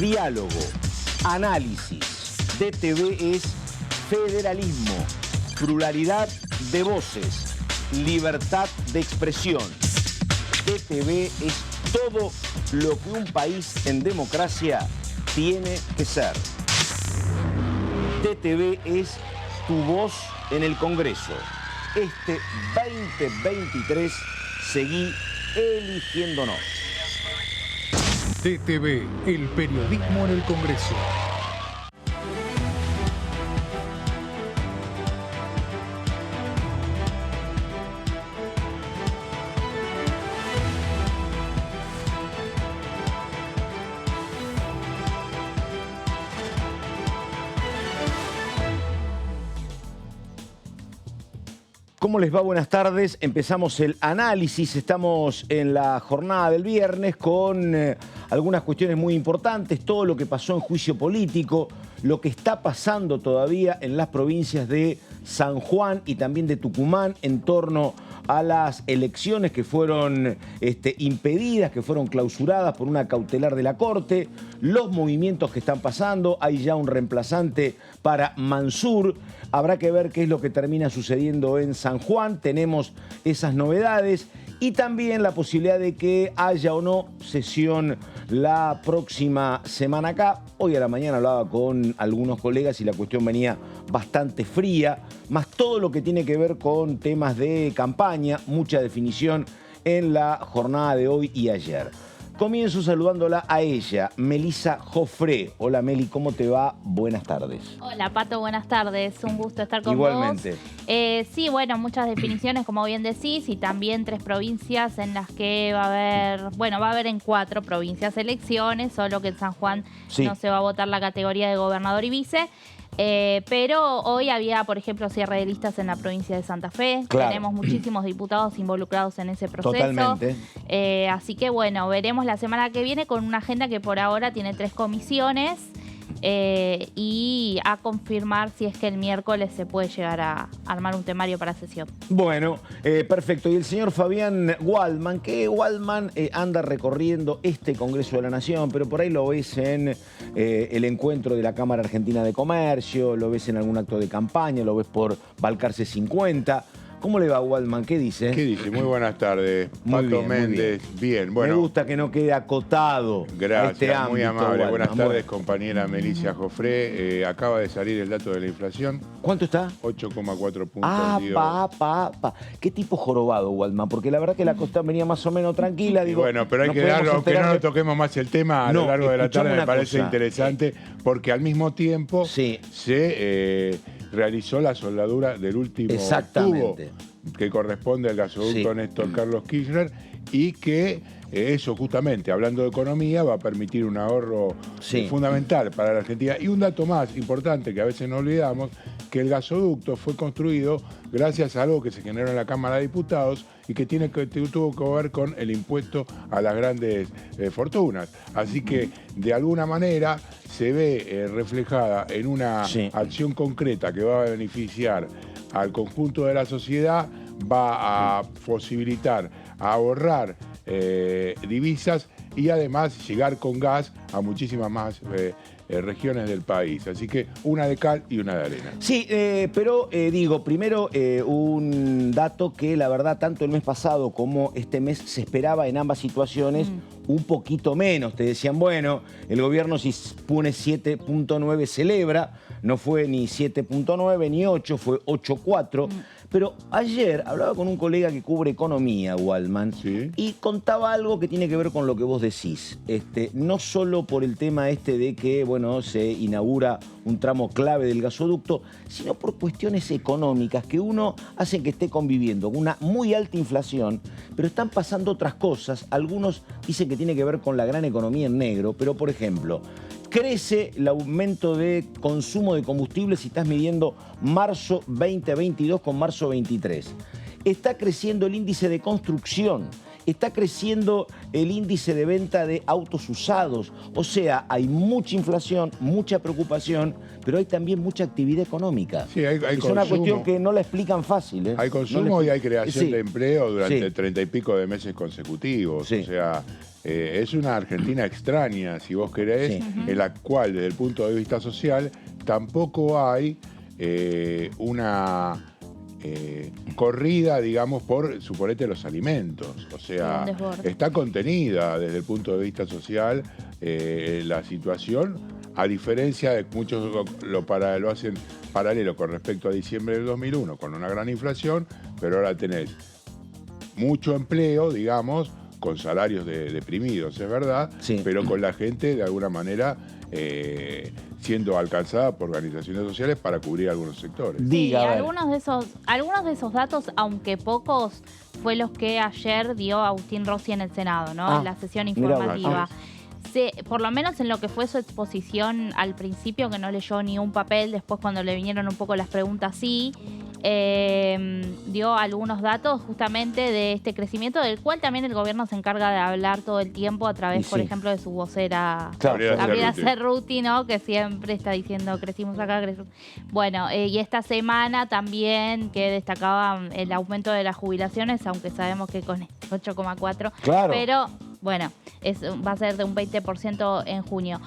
diálogo, análisis. DTV es federalismo, pluralidad de voces, libertad de expresión. DTV es todo lo que un país en democracia tiene que ser. DTV es tu voz en el Congreso. Este 2023 seguí eligiéndonos. DTV, el periodismo en el Congreso. ¿Cómo les va? Buenas tardes. Empezamos el análisis. Estamos en la jornada del viernes con algunas cuestiones muy importantes. Todo lo que pasó en juicio político, lo que está pasando todavía en las provincias de San Juan y también de Tucumán en torno a las elecciones que fueron impedidas, que fueron clausuradas por una cautelar de la Corte, los movimientos que están pasando. Hay ya un reemplazante para Mansur. Habrá que ver qué es lo que termina sucediendo en San Juan. Tenemos esas novedades y también la posibilidad de que haya o no sesión la próxima semana acá. Hoy a la mañana hablaba con algunos colegas y la cuestión venía bastante fría, más todo lo que tiene que ver con temas de campaña, mucha definición en la jornada de hoy y ayer. Comienzo saludándola a ella, Melissa Joffre. Hola Meli, ¿cómo te va? Buenas tardes. Hola Pato, buenas tardes. Un gusto estar con Igualmente. vos. Sí, bueno, muchas definiciones, como bien decís, y también 3 provincias en las que va a haber en 4 provincias elecciones, solo que en San Juan no se va a votar la categoría de gobernador y vice. Pero hoy había, por ejemplo, cierre de listas en la provincia de Santa Fe. Claro. Tenemos muchísimos diputados involucrados en ese proceso. Totalmente. Así que bueno, veremos la semana que viene con una agenda que por ahora tiene 3 comisiones y a confirmar si es que el miércoles se puede llegar a armar un temario para sesión. Bueno, perfecto. Y el señor Fabián Waldman, que Waldman anda recorriendo este Congreso de la Nación, pero por ahí lo ves en el encuentro de la Cámara Argentina de Comercio, lo ves en algún acto de campaña, lo ves por Balcarce 50. ¿Cómo le va, Waldman? ¿Qué dice? ¿Qué dice? Muy buenas tardes. Pato Méndez. Bien. Bueno. Me gusta que no quede acotado. Gracias, a este ámbito, muy amable. Waldman. Buenas tardes, compañera Melissa Joffre. Acaba de salir el dato de la inflación. ¿Cuánto está? 8,4 puntos. ¿Qué tipo jorobado, Waldman? Porque la verdad que la costa venía más o menos tranquila. Digo, bueno, pero hay que darlo, que no toquemos más el tema a lo largo de la tarde. Me parece interesante porque al mismo tiempo se realizó la soldadura del último tubo que corresponde al gasoducto Néstor Carlos Kirchner y que eso justamente, hablando de economía, va a permitir un ahorro fundamental para la Argentina. Y un dato más importante que a veces no olvidamos, que el gasoducto fue construido gracias a algo que se generó en la Cámara de Diputados y que tuvo que ver con el impuesto a las grandes fortunas. Así que, de alguna manera, se ve reflejada en una acción concreta que va a beneficiar al conjunto de la sociedad, va a posibilitar ahorrar divisas y además llegar con gas a muchísimas más regiones del país. Así que una de cal y una de arena. Sí, pero digo, primero un dato que la verdad tanto el mes pasado como este mes se esperaba en ambas situaciones un poquito menos. Te decían, bueno, el gobierno si pone 7.9 celebra, no fue ni 7.9 ni 8, fue 8.4. Pero ayer hablaba con un colega que cubre economía, Waldman, y contaba algo que tiene que ver con lo que vos decís. No solo por el tema de que, bueno, se inaugura un tramo clave del gasoducto, sino por cuestiones económicas que uno hacen que esté conviviendo con una muy alta inflación, pero están pasando otras cosas. Algunos dicen que tiene que ver con la gran economía en negro, pero por ejemplo, crece el aumento de consumo de combustibles si estás midiendo marzo 2022 con marzo 23. Está creciendo el índice de construcción está creciendo el índice de venta de autos usados. O sea, hay mucha inflación, mucha preocupación, pero hay también mucha actividad económica. Sí, hay es una cuestión que no la explican fácil. Hay consumo y hay creación de empleo durante 30 y pico de meses consecutivos. O sea, es una Argentina extraña, si vos querés, en la cual, desde el punto de vista social, tampoco hay una corrida, digamos, por, suponete, los alimentos. O sea, está contenida desde el punto de vista social la situación, a diferencia de muchos lo hacen paralelo con respecto a diciembre del 2001, con una gran inflación, pero ahora tenés mucho empleo, digamos, con salarios deprimidos, es verdad, pero con la gente, de alguna manera, siendo alcanzada por organizaciones sociales para cubrir algunos sectores. Sí, algunos de esos datos, aunque pocos, fue los que ayer dio Agustín Rossi en el Senado, ¿no? En la sesión informativa. Por lo menos en lo que fue su exposición al principio, que no leyó ni un papel, después cuando le vinieron un poco las preguntas sí, dio algunos datos justamente de este crecimiento, del cual también el gobierno se encarga de hablar todo el tiempo a través, por ejemplo, de su vocera Gabriela Cerruti, ¿no? Que siempre está diciendo crecimos acá, crecimos. Bueno, y esta semana también que destacaba el aumento de las jubilaciones, aunque sabemos que con este 8,4, pero bueno, va a ser de un 20% en junio.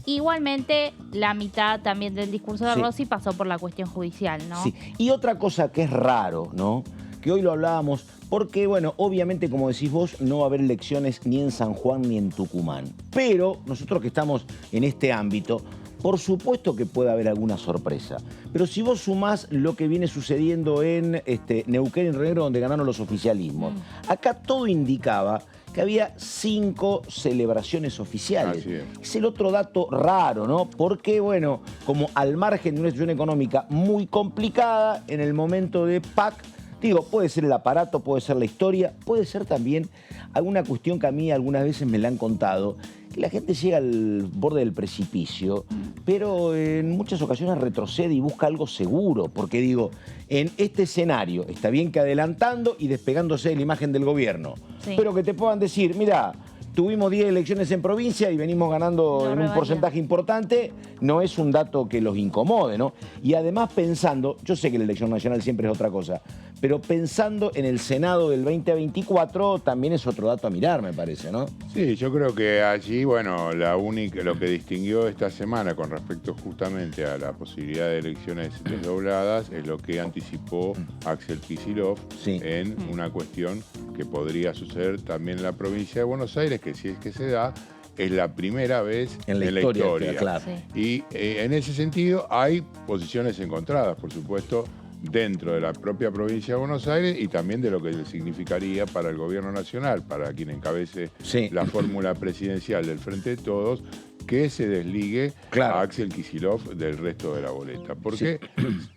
Igualmente, la mitad también del discurso de Rossi pasó por la cuestión judicial, ¿no? Sí. Y otra cosa que es raro, ¿no? Que hoy lo hablábamos, porque, bueno, obviamente, como decís vos, no va a haber elecciones ni en San Juan ni en Tucumán. Pero nosotros que estamos en este ámbito, por supuesto que puede haber alguna sorpresa. Pero si vos sumás lo que viene sucediendo en Neuquén y Río Negro, donde ganaron los oficialismos, acá todo indicaba que había 5 celebraciones oficiales. Es el otro dato raro, ¿no? Porque, bueno, como al margen de una situación económica muy complicada, en el momento de PAC, digo, puede ser el aparato, puede ser la historia, puede ser también alguna cuestión que a mí algunas veces me la han contado, que la gente llega al borde del precipicio, pero en muchas ocasiones retrocede y busca algo seguro, porque digo, en este escenario está bien que adelantando y despegándose de la imagen del gobierno, pero que te puedan decir, mira, tuvimos 10 elecciones en provincia y venimos ganando en un porcentaje importante, no es un dato que los incomode, ¿no? Y además pensando, yo sé que la elección nacional siempre es otra cosa, pero pensando en el Senado del 2024 también es otro dato a mirar, me parece, ¿no? Sí, yo creo que allí, bueno, lo que distinguió esta semana con respecto justamente a la posibilidad de elecciones desdobladas es lo que anticipó Axel Kicillof en una cuestión que podría suceder también en la provincia de Buenos Aires, que si es que se da, es la primera vez en la historia. Claro. Y en ese sentido hay posiciones encontradas, por supuesto, dentro de la propia provincia de Buenos Aires y también de lo que significaría para el gobierno nacional, para quien encabece la fórmula presidencial del Frente de Todos, que se desligue a Axel Kicillof del resto de la boleta. Porque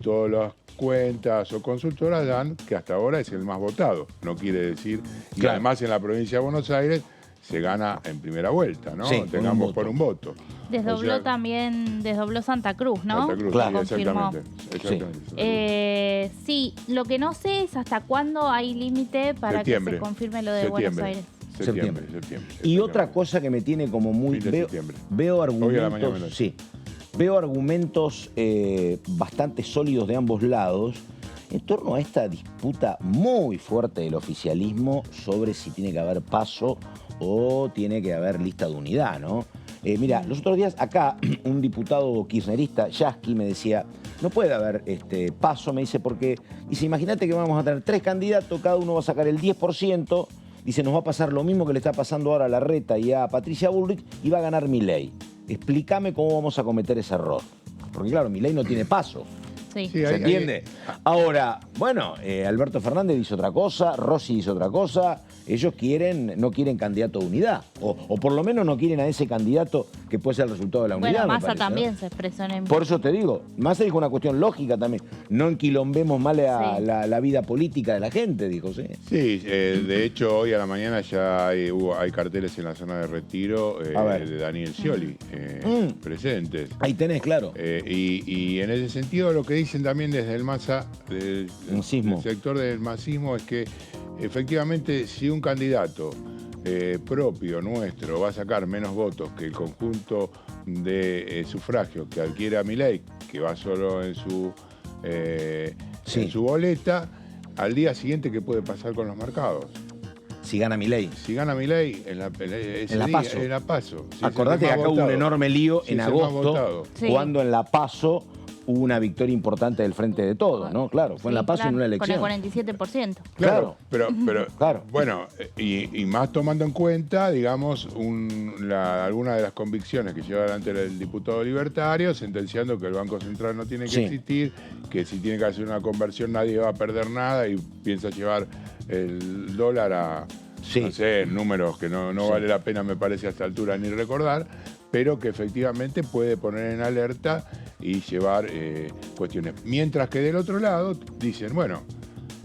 todas las cuentas o consultoras dan que hasta ahora es el más votado. No quiere decir, y además en la provincia de Buenos Aires se gana en primera vuelta, ¿no? Tengamos por un voto. Desdobló desdobló Santa Cruz, ¿no? Santa Cruz, exactamente. Sí, lo que no sé es hasta cuándo hay límite para que se confirme lo de Buenos Aires. Septiembre. Y otra cosa que me tiene como muy... Veo argumentos... Veo argumentos bastante sólidos de ambos lados en torno a esta disputa muy fuerte del oficialismo sobre si tiene que haber paso o tiene que haber lista de unidad, ¿no? Mira, los otros días acá un diputado kirchnerista, Yasky, me decía, no puede haber paso, me dice, porque, dice, imagínate que vamos a tener 3 candidatos, cada uno va a sacar el 10%, dice, nos va a pasar lo mismo que le está pasando ahora a Larreta y a Patricia Bullrich y va a ganar Milei. Explícame cómo vamos a cometer ese error. Porque claro, Milei no tiene paso. ¿Se entiende? Ahora, bueno, Alberto Fernández dice otra cosa, Rossi dice otra cosa. Ellos no quieren candidato de unidad. O por lo menos no quieren a ese candidato que puede ser el resultado de la unidad. Bueno, Massa también se expresó en... Por eso te digo, Massa dijo una cuestión lógica también. No enquilombemos mal la vida política de la gente, dijo. Sí, de hecho, hoy a la mañana ya hay carteles en la zona de Retiro de Daniel Scioli presentes. Ahí tenés, claro. Y en ese sentido lo que dicen también desde el Massa, del sector del masismo, es que efectivamente, si un candidato propio, nuestro, va a sacar menos votos que el conjunto de sufragios que adquiere Milei, que va solo en su boleta, al día siguiente, ¿qué puede pasar con los mercados? Si gana Milei. Si gana Milei en la PASO. Acordate que acá hubo un enorme lío en agosto, cuando en la PASO hubo una victoria importante del Frente de Todos, ¿no? Claro, fue en la PASO en una elección. Con el 47%. Claro, pero bueno, y más tomando en cuenta, digamos, algunas de las convicciones que lleva adelante el diputado libertario, sentenciando que el Banco Central no tiene que existir, que si tiene que hacer una conversión nadie va a perder nada y piensa llevar el dólar a, no sé, números que no vale la pena, me parece, a esta altura ni recordar, pero que efectivamente puede poner en alerta y llevar cuestiones. Mientras que del otro lado dicen, bueno,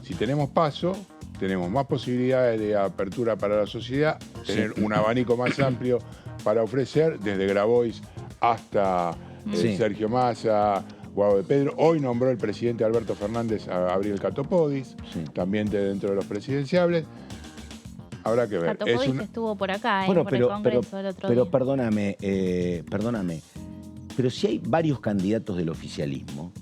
si tenemos PASO, tenemos más posibilidades de apertura para la sociedad, tener un abanico más amplio para ofrecer, desde Grabois hasta Sergio Massa, Guado de Pedro. Hoy nombró el presidente Alberto Fernández a Gabriel Catopodis, también dentro de los presidenciables. Habrá que ver. Catopodis estuvo por acá, por el Congreso el otro día. Pero perdóname, pero si hay varios candidatos del oficialismo,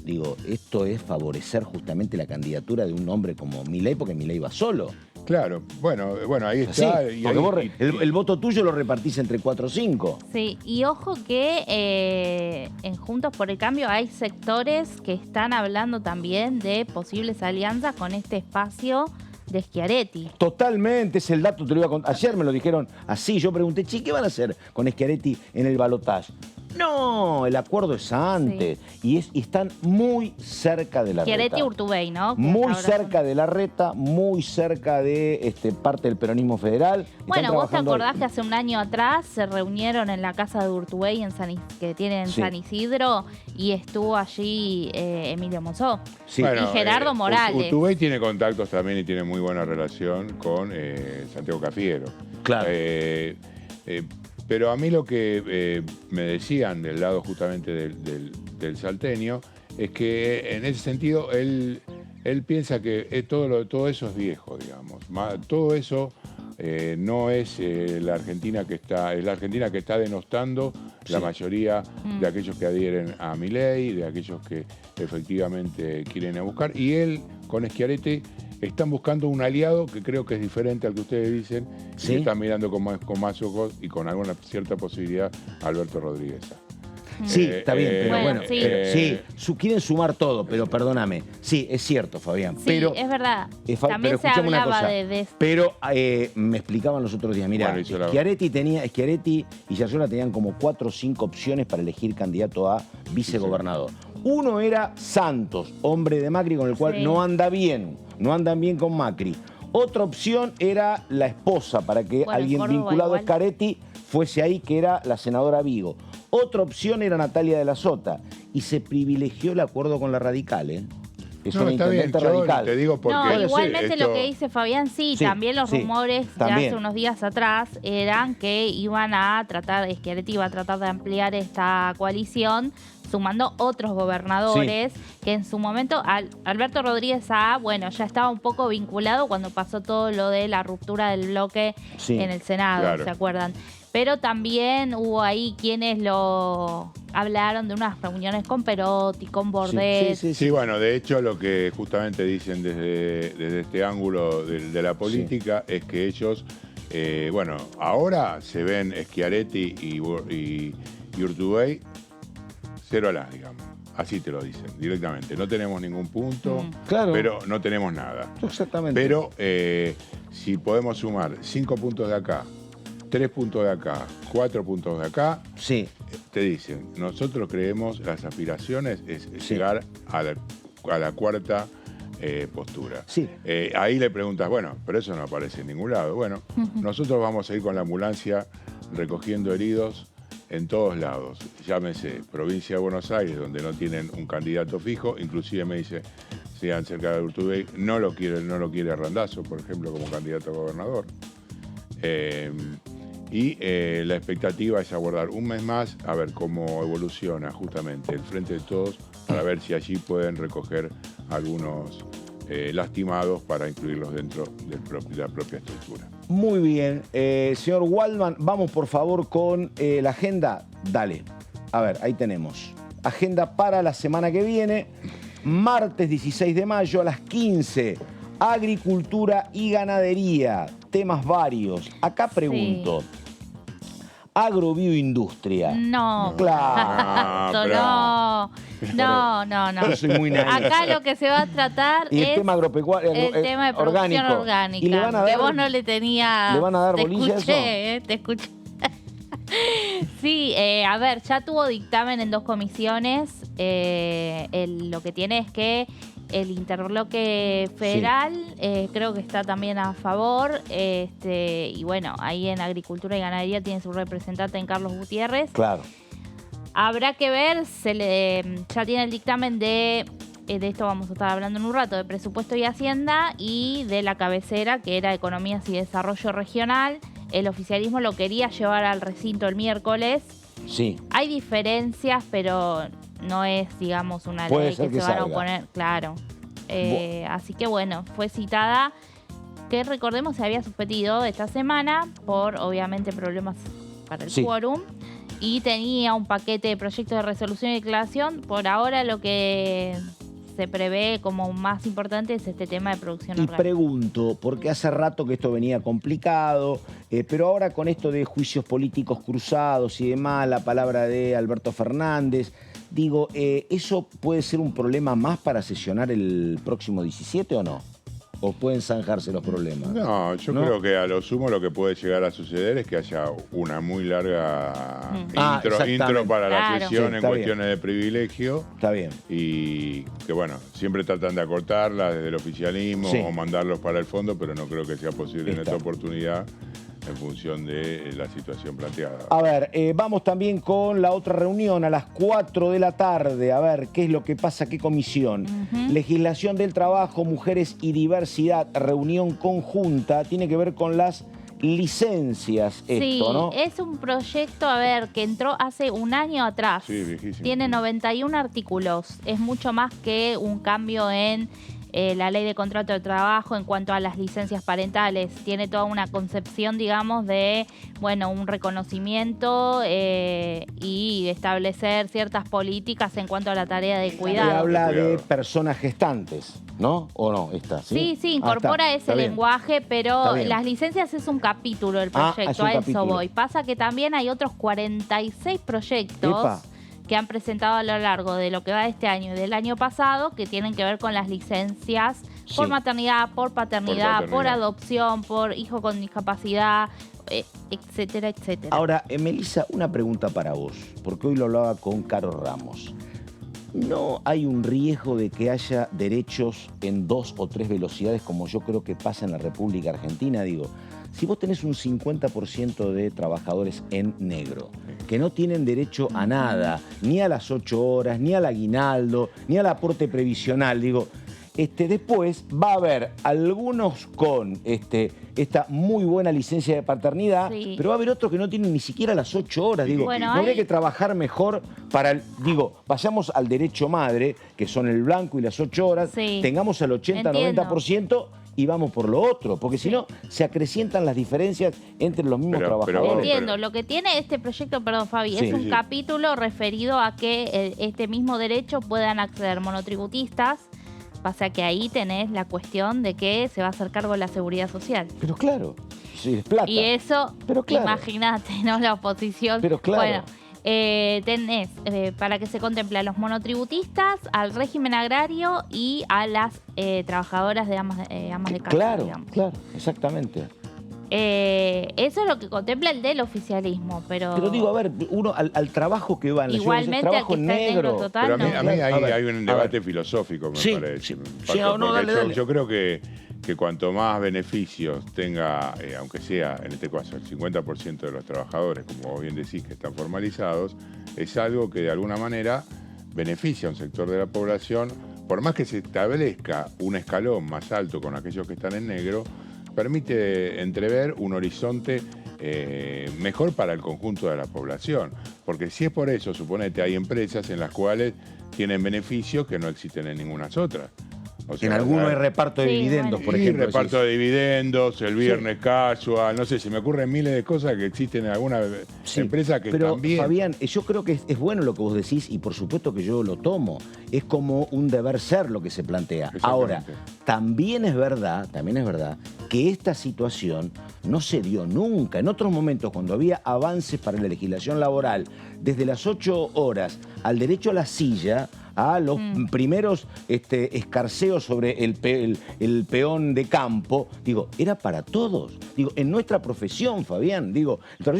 digo, esto es favorecer justamente la candidatura de un hombre como Milei, porque Milei va solo. Claro, bueno, ahí está. El voto tuyo lo repartís entre 4 o 5. Sí, y ojo que en Juntos por el Cambio hay sectores que están hablando también de posibles alianzas con este espacio de Schiaretti. Totalmente, es el dato, te lo iba a contar. Ayer me lo dijeron así, yo pregunté, ¿qué van a hacer con Schiaretti en el balotaje? No, el acuerdo es antes. Y están muy cerca de la reta. Schiaretti y Urtubey, ¿no? Muy cerca de la reta, muy cerca de parte del peronismo federal. Bueno, vos te acordás que hace un año atrás se reunieron en la casa de Urtubey que tienen en San Isidro, y estuvo allí Emilio Monzó y Gerardo Morales. Urtubey tiene contactos también y tiene muy buena relación con Santiago Cafiero. Claro. Pero a mí lo que me decían del lado justamente del salteño es que en ese sentido él piensa que todo eso es viejo, digamos. Todo eso no es la Argentina que está, es la Argentina que está denostando la mayoría de aquellos que adhieren a Milei, de aquellos que efectivamente quieren ir a buscar. Y él, con Schiaretti, están buscando un aliado que creo que es diferente al que ustedes dicen, y que están mirando con más ojos y con alguna cierta posibilidad a Alberto Rodríguez. Sí, está bien, pero quieren sumar todo, pero perdóname. Sí, es cierto, Fabián. Sí, pero, es verdad. También se hablaba de... Pero me explicaban los otros días, mira, Schiaretti y Yarlora tenían como 4 o 5 opciones para elegir candidato a vicegobernador. Uno era Santos, hombre de Macri, con el cual no andan bien con Macri. Otra opción era la esposa, para que alguien Córdoba, vinculado a Schiaretti fuese ahí, que era la senadora Vigo. Otra opción era Natalia de la Sota. Y se privilegió el acuerdo con la Radical, Es una intendente radical. Te digo porque igualmente lo que dice Fabián, también los rumores de hace unos días atrás eran que iban a tratar, Schiaretti iba a tratar de ampliar esta coalición, sumando otros gobernadores que en su momento, Alberto Rodríguez ya estaba un poco vinculado cuando pasó todo lo de la ruptura del bloque en el Senado, ¿se acuerdan? Pero también hubo ahí quienes lo hablaron de unas reuniones con Perotti, con Bordet. Sí, bueno, de hecho lo que justamente dicen desde este ángulo de la política es que ellos, ahora se ven Schiaretti y Urtubey cero a las, digamos. Así te lo dicen directamente. No tenemos ningún punto, pero no tenemos nada. Exactamente. Pero si podemos sumar 5 puntos de acá, 3 puntos de acá, 4 puntos de acá, te dicen, nosotros creemos las aspiraciones es llegar a la cuarta postura. Ahí le preguntas, bueno, pero eso no aparece en ningún lado. Bueno, nosotros vamos a ir con la ambulancia recogiendo heridos en todos lados. Llámese provincia de Buenos Aires, donde no tienen un candidato fijo, inclusive me dice, sean cerca de Urtubey, no lo quiere Randazzo, por ejemplo, como candidato a gobernador. La expectativa es aguardar un mes más a ver cómo evoluciona justamente el Frente de Todos, para ver si allí pueden recoger algunos lastimados para incluirlos dentro de la propia estructura. Muy bien. Señor Waldman, vamos por favor con la agenda. Dale. A ver, ahí tenemos. Agenda para la semana que viene. Martes 16 de mayo a las 15. Agricultura y ganadería. Temas varios. Acá pregunto. Sí. Agrobioindustria. No. Claro. No. Yo soy muy naif. Acá lo que se va a tratar y el es tema agropecuario, el tema de producción orgánica. ¿Y le van a dar, que vos no le tenías... ¿Le van a dar bolilla eso? Te escuché. Sí, a ver, ya tuvo dictamen en 2 comisiones. Lo que tiene es que el interbloque federal creo que está también a favor. Y bueno, ahí en Agricultura y Ganadería tiene su representante en Carlos Gutiérrez. Claro. Habrá que ver, ya tiene el dictamen de esto vamos a estar hablando en un rato, de Presupuesto y Hacienda, y de la cabecera, que era Economías y Desarrollo Regional. El oficialismo lo quería llevar al recinto el miércoles. Sí. Hay diferencias, pero no es, digamos, una ley que se van a oponer. Claro. Así que bueno, fue citada, que recordemos se había suspendido esta semana por, obviamente, problemas para el quórum. Y tenía un paquete de proyectos de resolución y declaración. Por ahora lo que se prevé como más importante es este tema de producción orgánica. Y pregunto, porque hace rato que esto venía complicado, pero ahora con esto de juicios políticos cruzados y demás, la palabra de Alberto Fernández, digo, ¿eso puede ser un problema más para sesionar el próximo 17 o no? ¿O pueden zanjarse los problemas? No, yo creo que a lo sumo lo que puede llegar a suceder es que haya una muy larga intro para la sesión en cuestiones de privilegio. Está bien. Y que bueno, siempre tratan de acortarla desde el oficialismo o mandarlos para el fondo, pero no creo que sea posible en esta oportunidad en función de la situación planteada. A ver, vamos también con la otra reunión a las 4 de la tarde. A ver, ¿qué es lo que pasa? ¿Qué comisión? Legislación del trabajo, mujeres y diversidad, reunión conjunta. Tiene que ver con las licencias esto, ¿no? Es un proyecto, a ver, que entró hace un año atrás. Sí, viejísimo. Tiene 91 artículos. Es mucho más que un cambio en la ley de contrato de trabajo en cuanto a las licencias parentales. Tiene toda una concepción, digamos, de, bueno, un reconocimiento y establecer ciertas políticas en cuanto a la tarea de cuidado. Se habla de personas gestantes, ¿no? ¿O no? Sí, incorpora ese lenguaje, pero las licencias es un capítulo del proyecto, a eso voy. Pasa que también hay otros 46 proyectos que han presentado a lo largo de lo que va de este año y del año pasado, que tienen que ver con las licencias por maternidad, por paternidad, por adopción, por hijo con discapacidad, etcétera, etcétera. Ahora, Melissa, una pregunta para vos, porque hoy lo hablaba con Caro Ramos. ¿No hay un riesgo de que haya derechos en 2 o 3 velocidades, como yo creo que pasa en la República Argentina? Digo, si vos tenés un 50% de trabajadores en negro, que no tienen derecho a nada, ni a las 8 horas, ni al aguinaldo, ni al aporte previsional, digo, después va a haber algunos con esta muy buena licencia de paternidad, pero va a haber otros que no tienen ni siquiera las 8 horas. Digo, no habría que trabajar mejor para vayamos al derecho madre, que son el blanco y las 8 horas, tengamos al 80-90%, y vamos por lo otro, porque si no, se acrecientan las diferencias entre los mismos trabajadores. Entiendo, lo que tiene este proyecto, perdón Fabi, es un capítulo referido a que este mismo derecho puedan acceder monotributistas. Pasa que ahí tenés la cuestión de que se va a hacer cargo de la seguridad social. Pero claro, sí, es plata. Y eso, imagínate, ¿no? La oposición. Pero claro. Bueno, tenés para que se contemple a los monotributistas, al régimen agrario y a las trabajadoras de amas de casa. Claro, digamos. claro, exactamente. Eso es lo que contempla el del oficialismo, pero digo, a ver, uno al trabajo que va en la igualmente ciudad, trabajo en negro. Total, pero a mí hay un debate filosófico, me parece. Yo creo que cuanto más beneficios tenga, aunque sea en este caso el 50% de los trabajadores, como vos bien decís, que están formalizados, es algo que de alguna manera beneficia a un sector de la población, por más que se establezca un escalón más alto con aquellos que están en negro, permite entrever un horizonte mejor para el conjunto de la población. Porque si es por eso, suponete, hay empresas en las cuales tienen beneficios que no existen en ninguna otra. O sea, en alguno hay reparto de dividendos, por ejemplo. Reparto de dividendos, el viernes casual, no sé, se me ocurren miles de cosas que existen en alguna empresa que pero, también... Fabián, yo creo que es bueno lo que vos decís y por supuesto que yo lo tomo. Es como un deber ser lo que se plantea. Ahora, también es verdad que esta situación no se dio nunca. En otros momentos, cuando había avances para la legislación laboral, desde las 8 horas al derecho a la silla, a los primeros escarceos sobre el peón de campo, digo, era para todos. Digo, en nuestra profesión, Fabián, digo,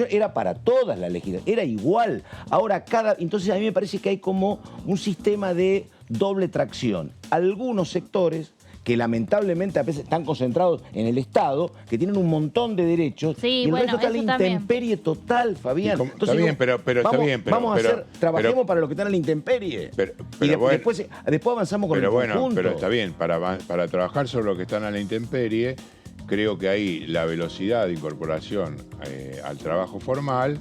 era para todas la legislación, era igual. Ahora entonces a mí me parece que hay como un sistema de doble tracción. Algunos sectores que lamentablemente a veces están concentrados en el Estado, que tienen un montón de derechos, y el resto está la intemperie total, Fabián. Entonces, está bien, pero trabajemos para los que están en la intemperie. Después avanzamos con el conjunto. Pero está bien, para trabajar sobre los que están a la intemperie, creo que ahí la velocidad de incorporación al trabajo formal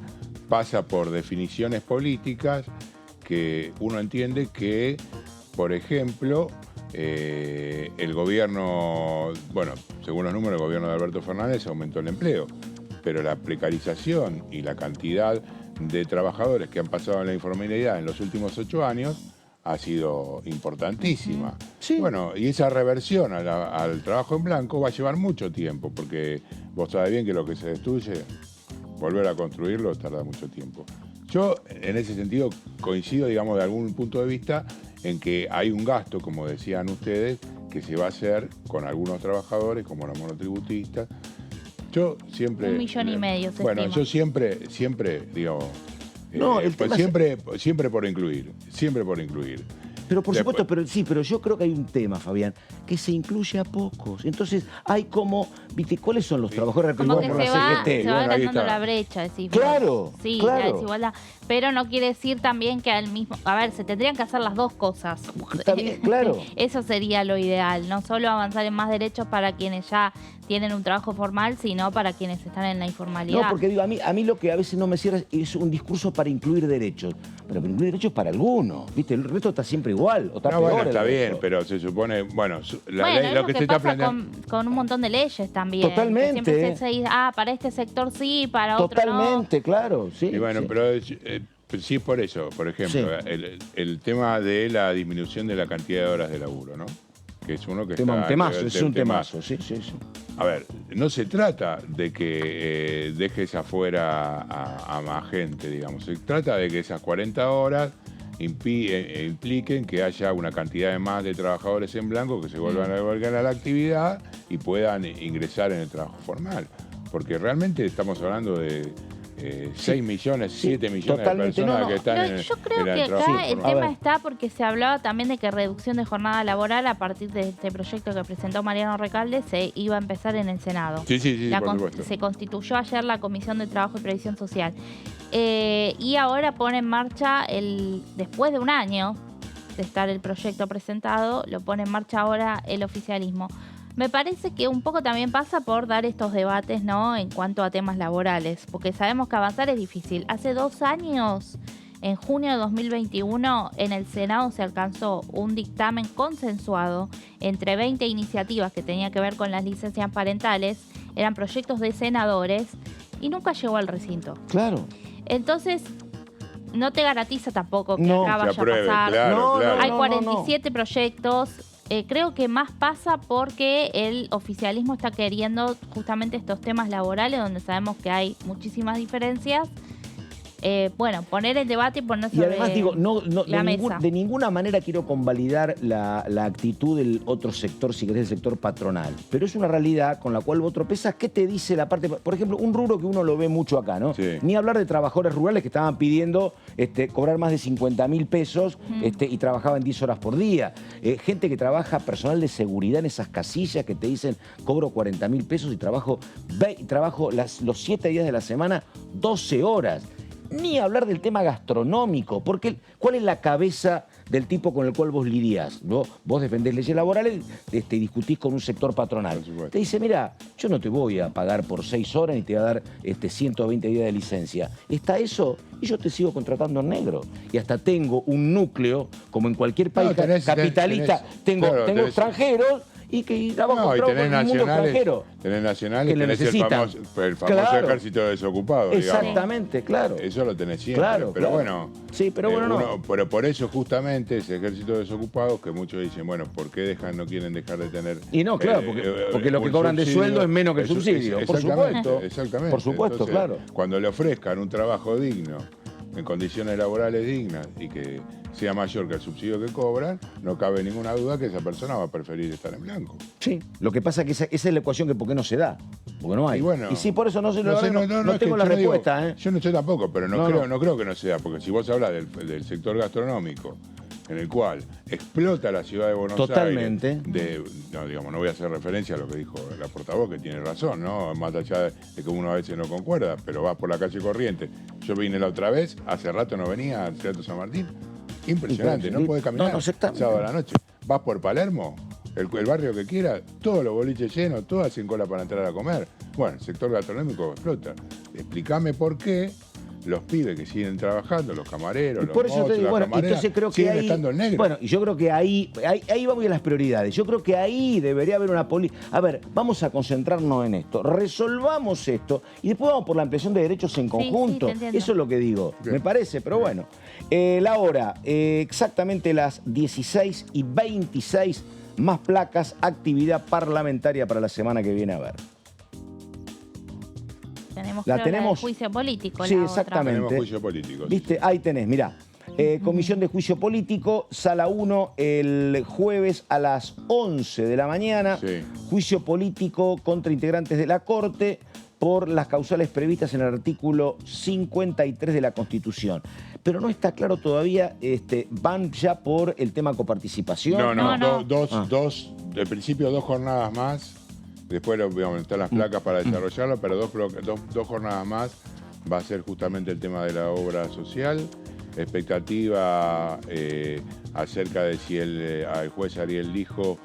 pasa por definiciones políticas que uno entiende que, por ejemplo, el gobierno, bueno, según los números, el gobierno de Alberto Fernández aumentó el empleo, pero la precarización y la cantidad de trabajadores que han pasado en la informalidad en los últimos 8 años ha sido importantísima. Sí. Bueno, y esa reversión al trabajo en blanco va a llevar mucho tiempo, porque vos sabés bien que lo que se destruye, volver a construirlo tarda mucho tiempo. Yo, en ese sentido, coincido, digamos, de algún punto de vista, en que hay un gasto, como decían ustedes, que se va a hacer con algunos trabajadores, como los monotributistas. Yo siempre... 1,5 millones se estima. Yo siempre, digo... siempre por incluir, Pero por supuesto, pero yo creo que hay un tema, Fabián, que se incluye a pocos. Entonces hay como, ¿viste? ¿Cuáles son los trabajadores representados por la CGT? Se va agrandando la brecha, decís. Claro, sí, claro. La desigualdad. Pero no quiere decir también que al mismo... A ver, se tendrían que hacer las dos cosas. Está bien, claro. Eso sería lo ideal. No solo avanzar en más derechos para quienes ya tienen un trabajo formal, sino para quienes están en la informalidad. No, porque digo, a mí lo que a veces no me cierra es un discurso para incluir derechos. Pero incluir derechos para algunos, ¿viste? El resto está siempre igual. O está peor, bueno, está bien, pero se supone... Bueno, ley, lo que se está planteando... Con un montón de leyes también. Totalmente. Siempre se dice, para este sector sí, para otro no. Totalmente, claro. Sí, y bueno, sí. pero sí por eso. Por ejemplo, el tema de la disminución de la cantidad de horas de laburo, ¿no? Que es uno que es un temazo, sí. A ver, no se trata de que dejes afuera a más gente, digamos. Se trata de que esas 40 horas impliquen que haya una cantidad de más de trabajadores en blanco que se vuelvan a volver a la actividad y puedan ingresar en el trabajo formal. Porque realmente estamos hablando de 6 millones, 7 millones de personas que están en el Yo creo que acá el tema está porque se hablaba también de que reducción de jornada laboral a partir de este proyecto que presentó Mariano Recalde se iba a empezar en el Senado. Sí, por supuesto. Se constituyó ayer la Comisión de Trabajo y Previsión Social. Y ahora pone en marcha, después de un año de estar el proyecto presentado, lo pone en marcha ahora el oficialismo. Me parece que un poco también pasa por dar estos debates, ¿no?, en cuanto a temas laborales, porque sabemos que avanzar es difícil. Hace 2 años, en junio de 2021, en el Senado se alcanzó un dictamen consensuado entre 20 iniciativas que tenía que ver con las licencias parentales, eran proyectos de senadores, y nunca llegó al recinto. Claro. Entonces, no te garantiza tampoco que acá vaya a pasar. Claro. Hay 47 proyectos. Creo que más pasa porque el oficialismo está queriendo justamente estos temas laborales donde sabemos que hay muchísimas diferencias. Poner el debate y poner sobre la mesa. De ninguna manera quiero convalidar la actitud del otro sector, si querés, el sector patronal. Pero es una realidad con la cual vos tropezás. ¿Qué te dice la parte? Por ejemplo, un rubro que uno lo ve mucho acá, ¿no? Sí. Ni hablar de trabajadores rurales que estaban pidiendo cobrar más de 50.000 pesos y trabajaban 10 horas por día. Gente que trabaja, personal de seguridad en esas casillas que te dicen cobro 40.000 pesos y trabajo los 7 días de la semana 12 horas. Ni hablar del tema gastronómico, porque ¿cuál es la cabeza del tipo con el cual vos lidiás? Vos defendés leyes laborales y discutís con un sector patronal. Te dice, mira, yo no te voy a pagar por 6 horas ni te voy a dar 120 días de licencia. Está eso y yo te sigo contratando en negro. Y hasta tengo un núcleo, como en cualquier país capitalista, tengo extranjeros y que trabajo y tenés con el mundo extranjero. Tenés nacionales, que tenés el famoso ejército desocupado. Exactamente, digamos. Claro. Eso lo tenés siempre. Pero bueno. Sí, pero bueno, pero por eso justamente ese ejército desocupado, que muchos dicen, bueno, ¿por qué no quieren dejar de tener? Y no, claro, porque lo que cobran de sueldo es menos que el subsidio. Por supuesto. Exactamente. Por supuesto, entonces, claro. Cuando le ofrezcan un trabajo digno, en condiciones laborales dignas y que sea mayor que el subsidio que cobran, no cabe ninguna duda que esa persona va a preferir estar en blanco. Sí, lo que pasa es que esa es la ecuación que ¿por qué no se da? Porque no hay. Y sí, por eso no tengo la respuesta. Yo no sé tampoco, pero no creo que no sea, porque si vos hablas del sector gastronómico, en el cual explota la ciudad de Buenos Totalmente. Aires. No voy a hacer referencia a lo que dijo la portavoz, que tiene razón, ¿no? Más allá de que uno a veces no concuerda, pero va por la calle Corrientes. Yo vine la otra vez, hace rato no venía al Teatro San Martín. Impresionante, no podés caminar sábado a la noche. Vas por Palermo, el barrio que quieras, todos los boliches llenos, todos hacen cola para entrar a comer. Bueno, el sector gastronómico explota. Explícame por qué los pibes que siguen trabajando, los camareros, los mozos, las camareras, entonces creo que siguen estando en negro. Bueno, y yo creo que ahí vamos a las prioridades. Yo creo que ahí debería haber una política. A ver, vamos a concentrarnos en esto. Resolvamos esto y después vamos por la ampliación de derechos en conjunto. Eso es lo que digo. Bien. Me parece, pero bueno. La hora, exactamente las 16:26, más placas, actividad parlamentaria para la semana que viene a ver. Tenemos juicio político. Sí, exactamente. Tenemos juicio político. ¿Viste? Ahí tenés, mirá. Comisión de Juicio Político, Sala 1, el jueves a las 11 de la mañana. Sí. Juicio político contra integrantes de la Corte por las causales previstas en el artículo 53 de la Constitución. Pero no está claro todavía, van ya por el tema coparticipación. No. De principio 2 jornadas más. Después están las placas para desarrollarlo, pero dos jornadas más va a ser justamente el tema de la obra social. Expectativa acerca de si el juez Ariel Lijo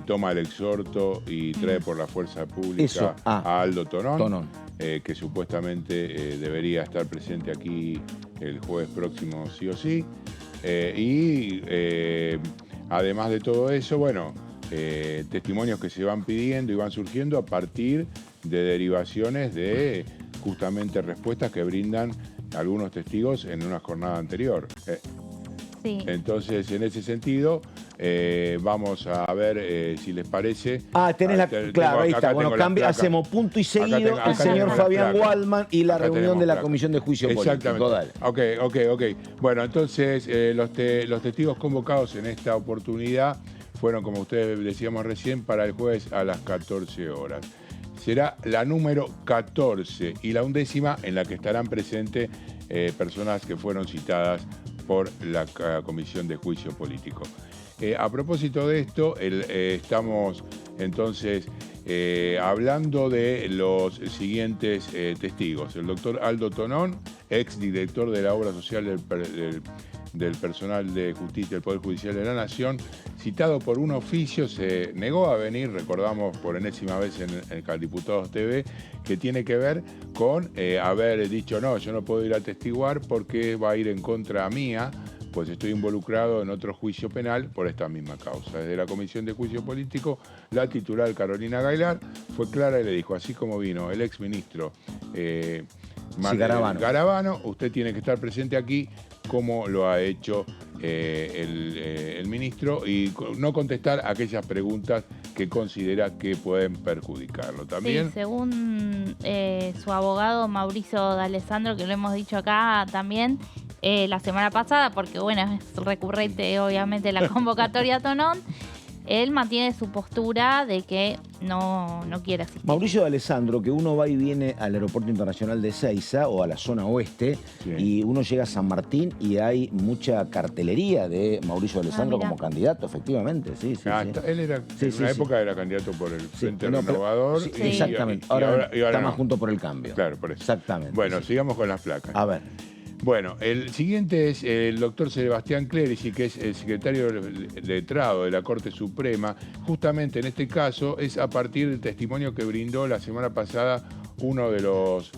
toma el exhorto y trae por la fuerza pública a Aldo Tonón. Que supuestamente debería estar presente aquí el jueves próximo sí o sí. Además de todo eso, testimonios que se van pidiendo y van surgiendo a partir de derivaciones de justamente respuestas que brindan algunos testigos en una jornada anterior. Sí. Entonces, en ese sentido, vamos a ver si les parece. Tenés claro, ahí está. Bueno, hacemos punto y seguido el señor Fabián Waldman y la reunión de la Comisión de Juicio Político. Dale. Ok. Bueno, entonces los testigos convocados en esta oportunidad fueron, como ustedes decíamos recién, para el jueves a las 14 horas. Será la número 14 y la 11ª en la que estarán presentes personas que fueron citadas por la Comisión de Juicio Político. A propósito de esto, estamos entonces hablando de los siguientes testigos. El doctor Aldo Tonón, exdirector de la obra social del personal de justicia del Poder Judicial de la Nación, citado por un oficio, se negó a venir, recordamos por enésima vez en el Caldiputados TV, que tiene que ver con haber dicho, no, yo no puedo ir a testiguar porque va a ir en contra mía, pues estoy involucrado en otro juicio penal por esta misma causa. Desde la Comisión de Juicio Político, la titular Carolina Gailar fue clara y le dijo, así como vino el exministro Garabano, usted tiene que estar presente aquí, como lo ha hecho el ministro, y no contestar aquellas preguntas que considera que pueden perjudicarlo. También, sí, según su abogado Mauricio D'Alessandro, que lo hemos dicho acá también la semana pasada, porque bueno, es recurrente obviamente la convocatoria a Tonón, él mantiene su postura de que no quiere asistir. Mauricio D'Alessandro, que uno va y viene al Aeropuerto Internacional de Ezeiza o a la zona oeste, y uno llega a San Martín y hay mucha cartelería de Mauricio D'Alessandro como candidato, efectivamente. Sí. Él era, en una época era candidato por el Frente Renovador. Exactamente. Ahora está más junto por el cambio. Claro, por eso. Exactamente. Bueno, sigamos con las placas. A ver. Bueno, el siguiente es el doctor Sebastián Clerici, que es el secretario letrado de la Corte Suprema. Justamente en este caso es a partir del testimonio que brindó la semana pasada uno de los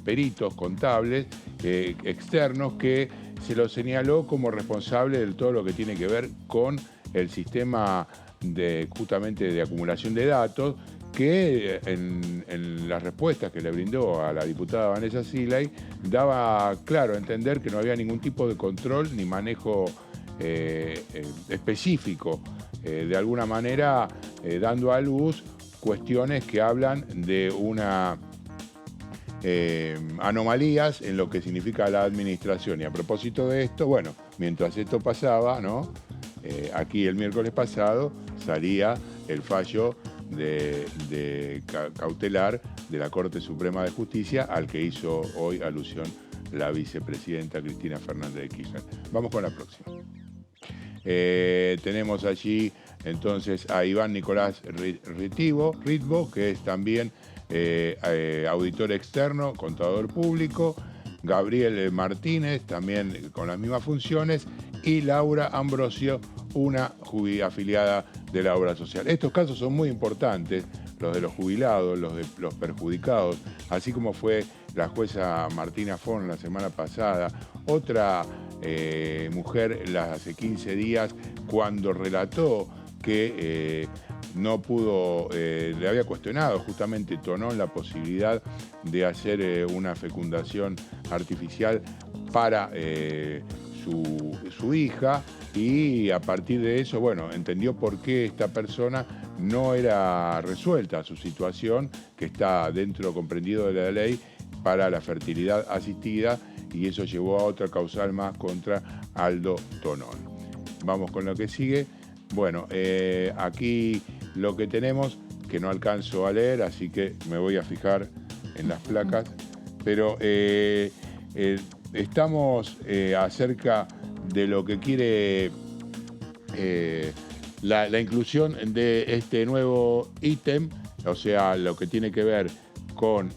peritos contables externos que se lo señaló como responsable de todo lo que tiene que ver con el sistema justamente de acumulación de datos, que en las respuestas que le brindó a la diputada Vanessa Siley daba claro a entender que no había ningún tipo de control ni manejo específico, de alguna manera dando a luz cuestiones que hablan de una anomalías en lo que significa la administración. Y a propósito de esto, bueno, mientras esto pasaba, ¿no? Aquí el miércoles pasado salía el fallo de cautelar de la Corte Suprema de Justicia al que hizo hoy alusión la vicepresidenta Cristina Fernández de Kirchner. Vamos con la próxima. Tenemos allí entonces a Iván Nicolás Ritbo, que es también auditor externo, contador público, Gabriel Martínez, también con las mismas funciones, y Laura Ambrosio, una afiliada de la obra social. Estos casos son muy importantes, los de los jubilados, los de los perjudicados, así como fue la jueza Martina Fon la semana pasada, otra mujer hace 15 días cuando relató que no pudo, le había cuestionado justamente Tonón la posibilidad de hacer una fecundación artificial para su hija, y a partir de eso, bueno, entendió por qué esta persona no era resuelta su situación, que está dentro comprendido de la ley para la fertilidad asistida, y eso llevó a otra causal más contra Aldo Tonón. Vamos con lo que sigue. Bueno, aquí lo que tenemos, que no alcanzo a leer, así que me voy a fijar en las placas, pero estamos acerca de lo que quiere la inclusión de este nuevo ítem, o sea, lo que tiene que ver con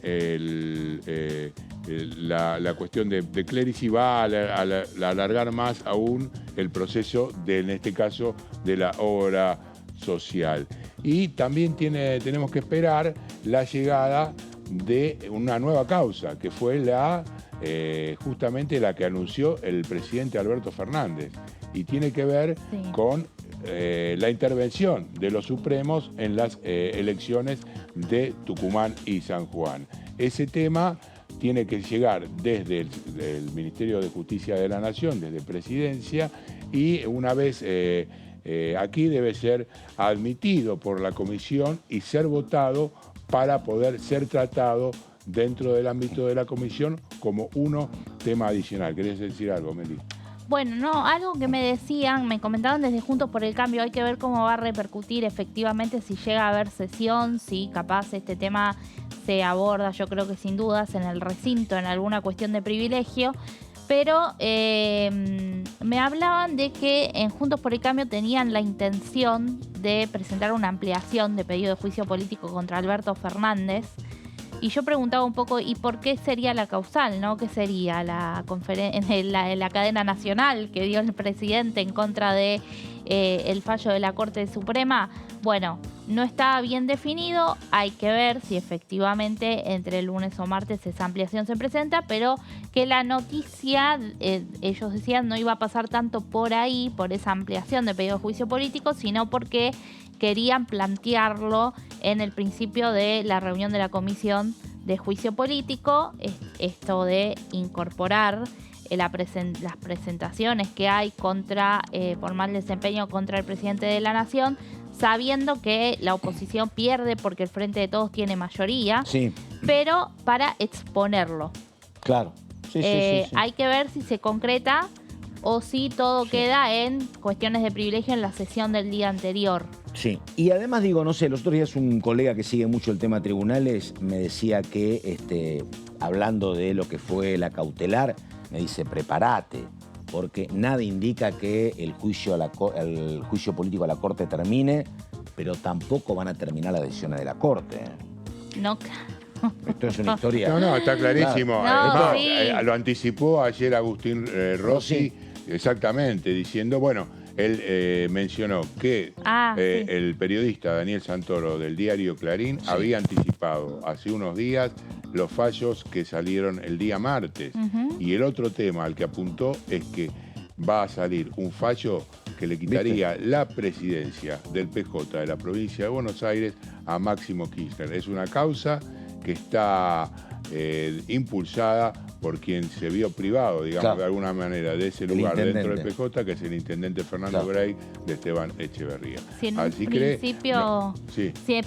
la cuestión de Clerici, va a alargar más aún el proceso en este caso, de la obra social. Y también tenemos que esperar la llegada de una nueva causa, que fue justamente la que anunció el presidente Alberto Fernández, y tiene que ver con la intervención de los Supremos en las elecciones de Tucumán y San Juan. Ese tema tiene que llegar desde el Ministerio de Justicia de la Nación, desde Presidencia, y una vez aquí debe ser admitido por la Comisión y ser votado para poder ser tratado dentro del ámbito de la Comisión como tema adicional. ¿Querés decir algo, Meli? Bueno, no, algo que me comentaban desde Juntos por el Cambio, hay que ver cómo va a repercutir efectivamente si llega a haber sesión, si capaz este tema se aborda, yo creo que sin dudas, en el recinto, en alguna cuestión de privilegio, pero me hablaban de que en Juntos por el Cambio tenían la intención de presentar una ampliación de pedido de juicio político contra Alberto Fernández. Y yo preguntaba un poco, ¿y por qué sería la causal, no? ¿Qué sería la cadena nacional que dio el presidente en contra de el fallo de la Corte Suprema? Bueno, no está bien definido, hay que ver si efectivamente entre el lunes o martes esa ampliación se presenta, pero que la noticia, ellos decían, no iba a pasar tanto por ahí, por esa ampliación de pedido de juicio político, sino porque querían plantearlo en el principio de la reunión de la Comisión de Juicio Político, esto de incorporar las presentaciones que hay por mal desempeño contra el presidente de la Nación, sabiendo que la oposición pierde porque el Frente de Todos tiene mayoría, pero para exponerlo. Claro. Sí. Hay que ver si se concreta o si todo queda en cuestiones de privilegio en la sesión del día anterior. Sí, y además digo, no sé, los otros días un colega que sigue mucho el tema tribunales me decía que, hablando de lo que fue la cautelar, me dice, prepárate, porque nada indica que el juicio político a la Corte termine, pero tampoco van a terminar las decisiones de la Corte. No, Esto es una historia. No, está clarísimo. Claro. Lo anticipó ayer Agustín Rossi, exactamente, diciendo, bueno, él mencionó que el periodista Daniel Santoro del diario Clarín había anticipado hace unos días los fallos que salieron el día martes. Y el otro tema al que apuntó es que va a salir un fallo que le quitaría la presidencia del PJ de la provincia de Buenos Aires a Máximo Kirchner. Es una causa que está impulsada por quien se vio privado, digamos, de alguna manera, de ese lugar dentro del PJ, que es el intendente Fernando Grey de Esteban Echeverría. Si en un principio,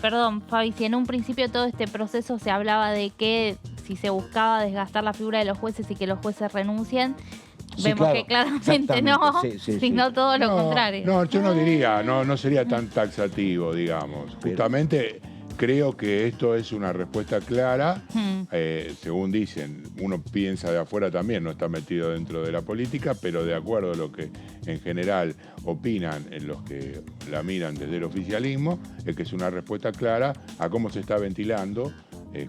perdón, Fabi, si en un principio todo este proceso se hablaba de que si se buscaba desgastar la figura de los jueces y que los jueces renuncien, vemos que claramente no, sino todo lo contrario. No, yo no diría, no sería tan taxativo, digamos. Justamente creo que esto es una respuesta clara, según dicen, uno piensa de afuera también, no está metido dentro de la política, pero de acuerdo a lo que en general opinan en los que la miran desde el oficialismo, es que es una respuesta clara a cómo se está ventilando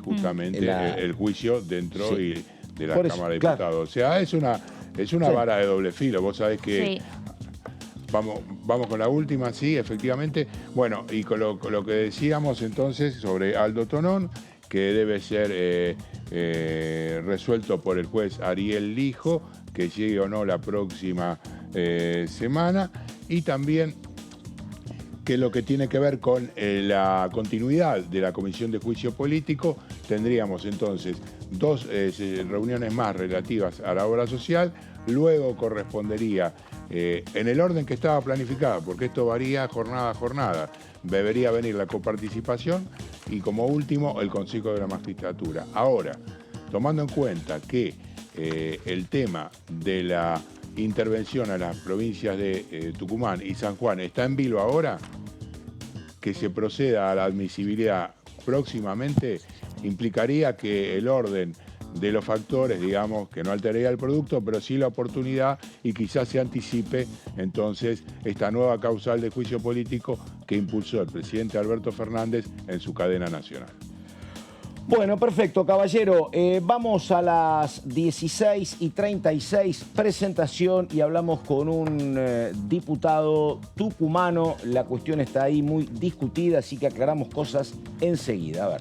justamente el juicio dentro de la Cámara de Diputados. O sea, es una vara de doble filo. Vos sabés que vamos con la última, sí, efectivamente. Bueno, y con lo que decíamos entonces sobre Aldo Tonón, que debe ser resuelto por el juez Ariel Lijo, que llegue o no la próxima semana, y también que lo que tiene que ver con la continuidad de la Comisión de Juicio Político, tendríamos entonces 2 reuniones más relativas a la obra social, luego correspondería, en el orden que estaba planificada, porque esto varía jornada a jornada, debería venir la coparticipación y como último el Consejo de la Magistratura. Ahora, tomando en cuenta que el tema de la intervención a las provincias de Tucumán y San Juan está en vilo ahora, que se proceda a la admisibilidad próximamente implicaría que el orden de los factores, digamos, que no alteraría el producto, pero sí la oportunidad y quizás se anticipe entonces esta nueva causal de juicio político que impulsó el presidente Alberto Fernández en su cadena nacional. Bueno, perfecto, caballero. Vamos a las 16:36, presentación, y hablamos con un diputado tucumano. La cuestión está ahí muy discutida, así que aclaramos cosas enseguida. A ver.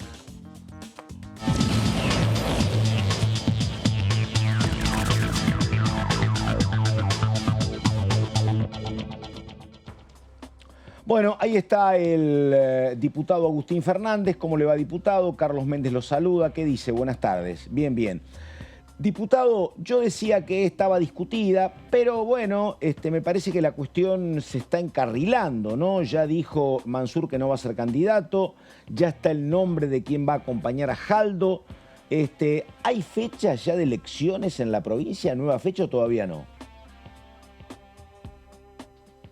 Bueno, ahí está el diputado Agustín Fernández. ¿Cómo le va, diputado? Carlos Méndez lo saluda. ¿Qué dice? Buenas tardes. Bien, bien. Diputado, yo decía que estaba discutida, pero bueno, me parece que la cuestión se está encarrilando, ¿no? Ya dijo Mansur que no va a ser candidato, ya está el nombre de quién va a acompañar a Jaldo. ¿Hay fecha ya de elecciones en la provincia? ¿Nueva fecha o todavía no?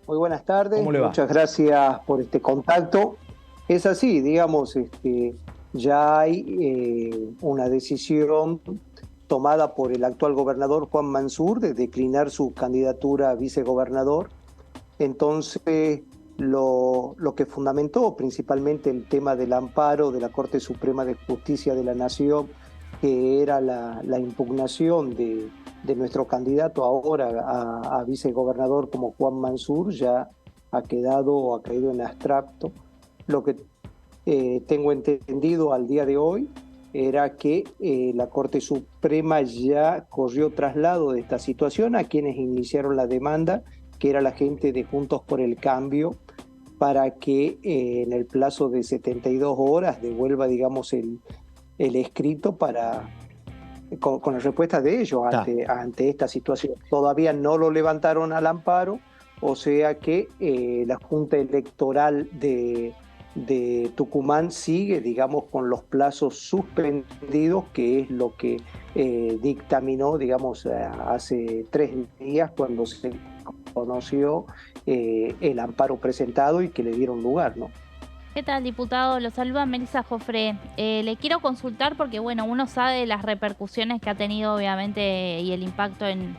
Muy buenas tardes, muchas gracias por este contacto. Es así, digamos, ya hay una decisión tomada por el actual gobernador Juan Mansur de declinar su candidatura a vicegobernador. Entonces, lo que fundamentó principalmente el tema del amparo de la Corte Suprema de Justicia de la Nación, que era la impugnación de nuestro candidato ahora a vicegobernador como Juan Mansur, ya ha caído en abstracto. Lo que tengo entendido al día de hoy era que la Corte Suprema ya corrió traslado de esta situación a quienes iniciaron la demanda, que era la gente de Juntos por el Cambio, para que en el plazo de 72 horas devuelva, digamos, el escrito con la respuesta de ellos ante esta situación. Todavía no lo levantaron al amparo, o sea que la Junta Electoral de Tucumán sigue, digamos, con los plazos suspendidos, que es lo que dictaminó, digamos, hace 3 días cuando se conoció el amparo presentado y que le dieron lugar, ¿no? ¿Qué tal, diputado? Lo saluda Melissa Jofré. Le quiero consultar porque, bueno, uno sabe las repercusiones que ha tenido, obviamente, y el impacto en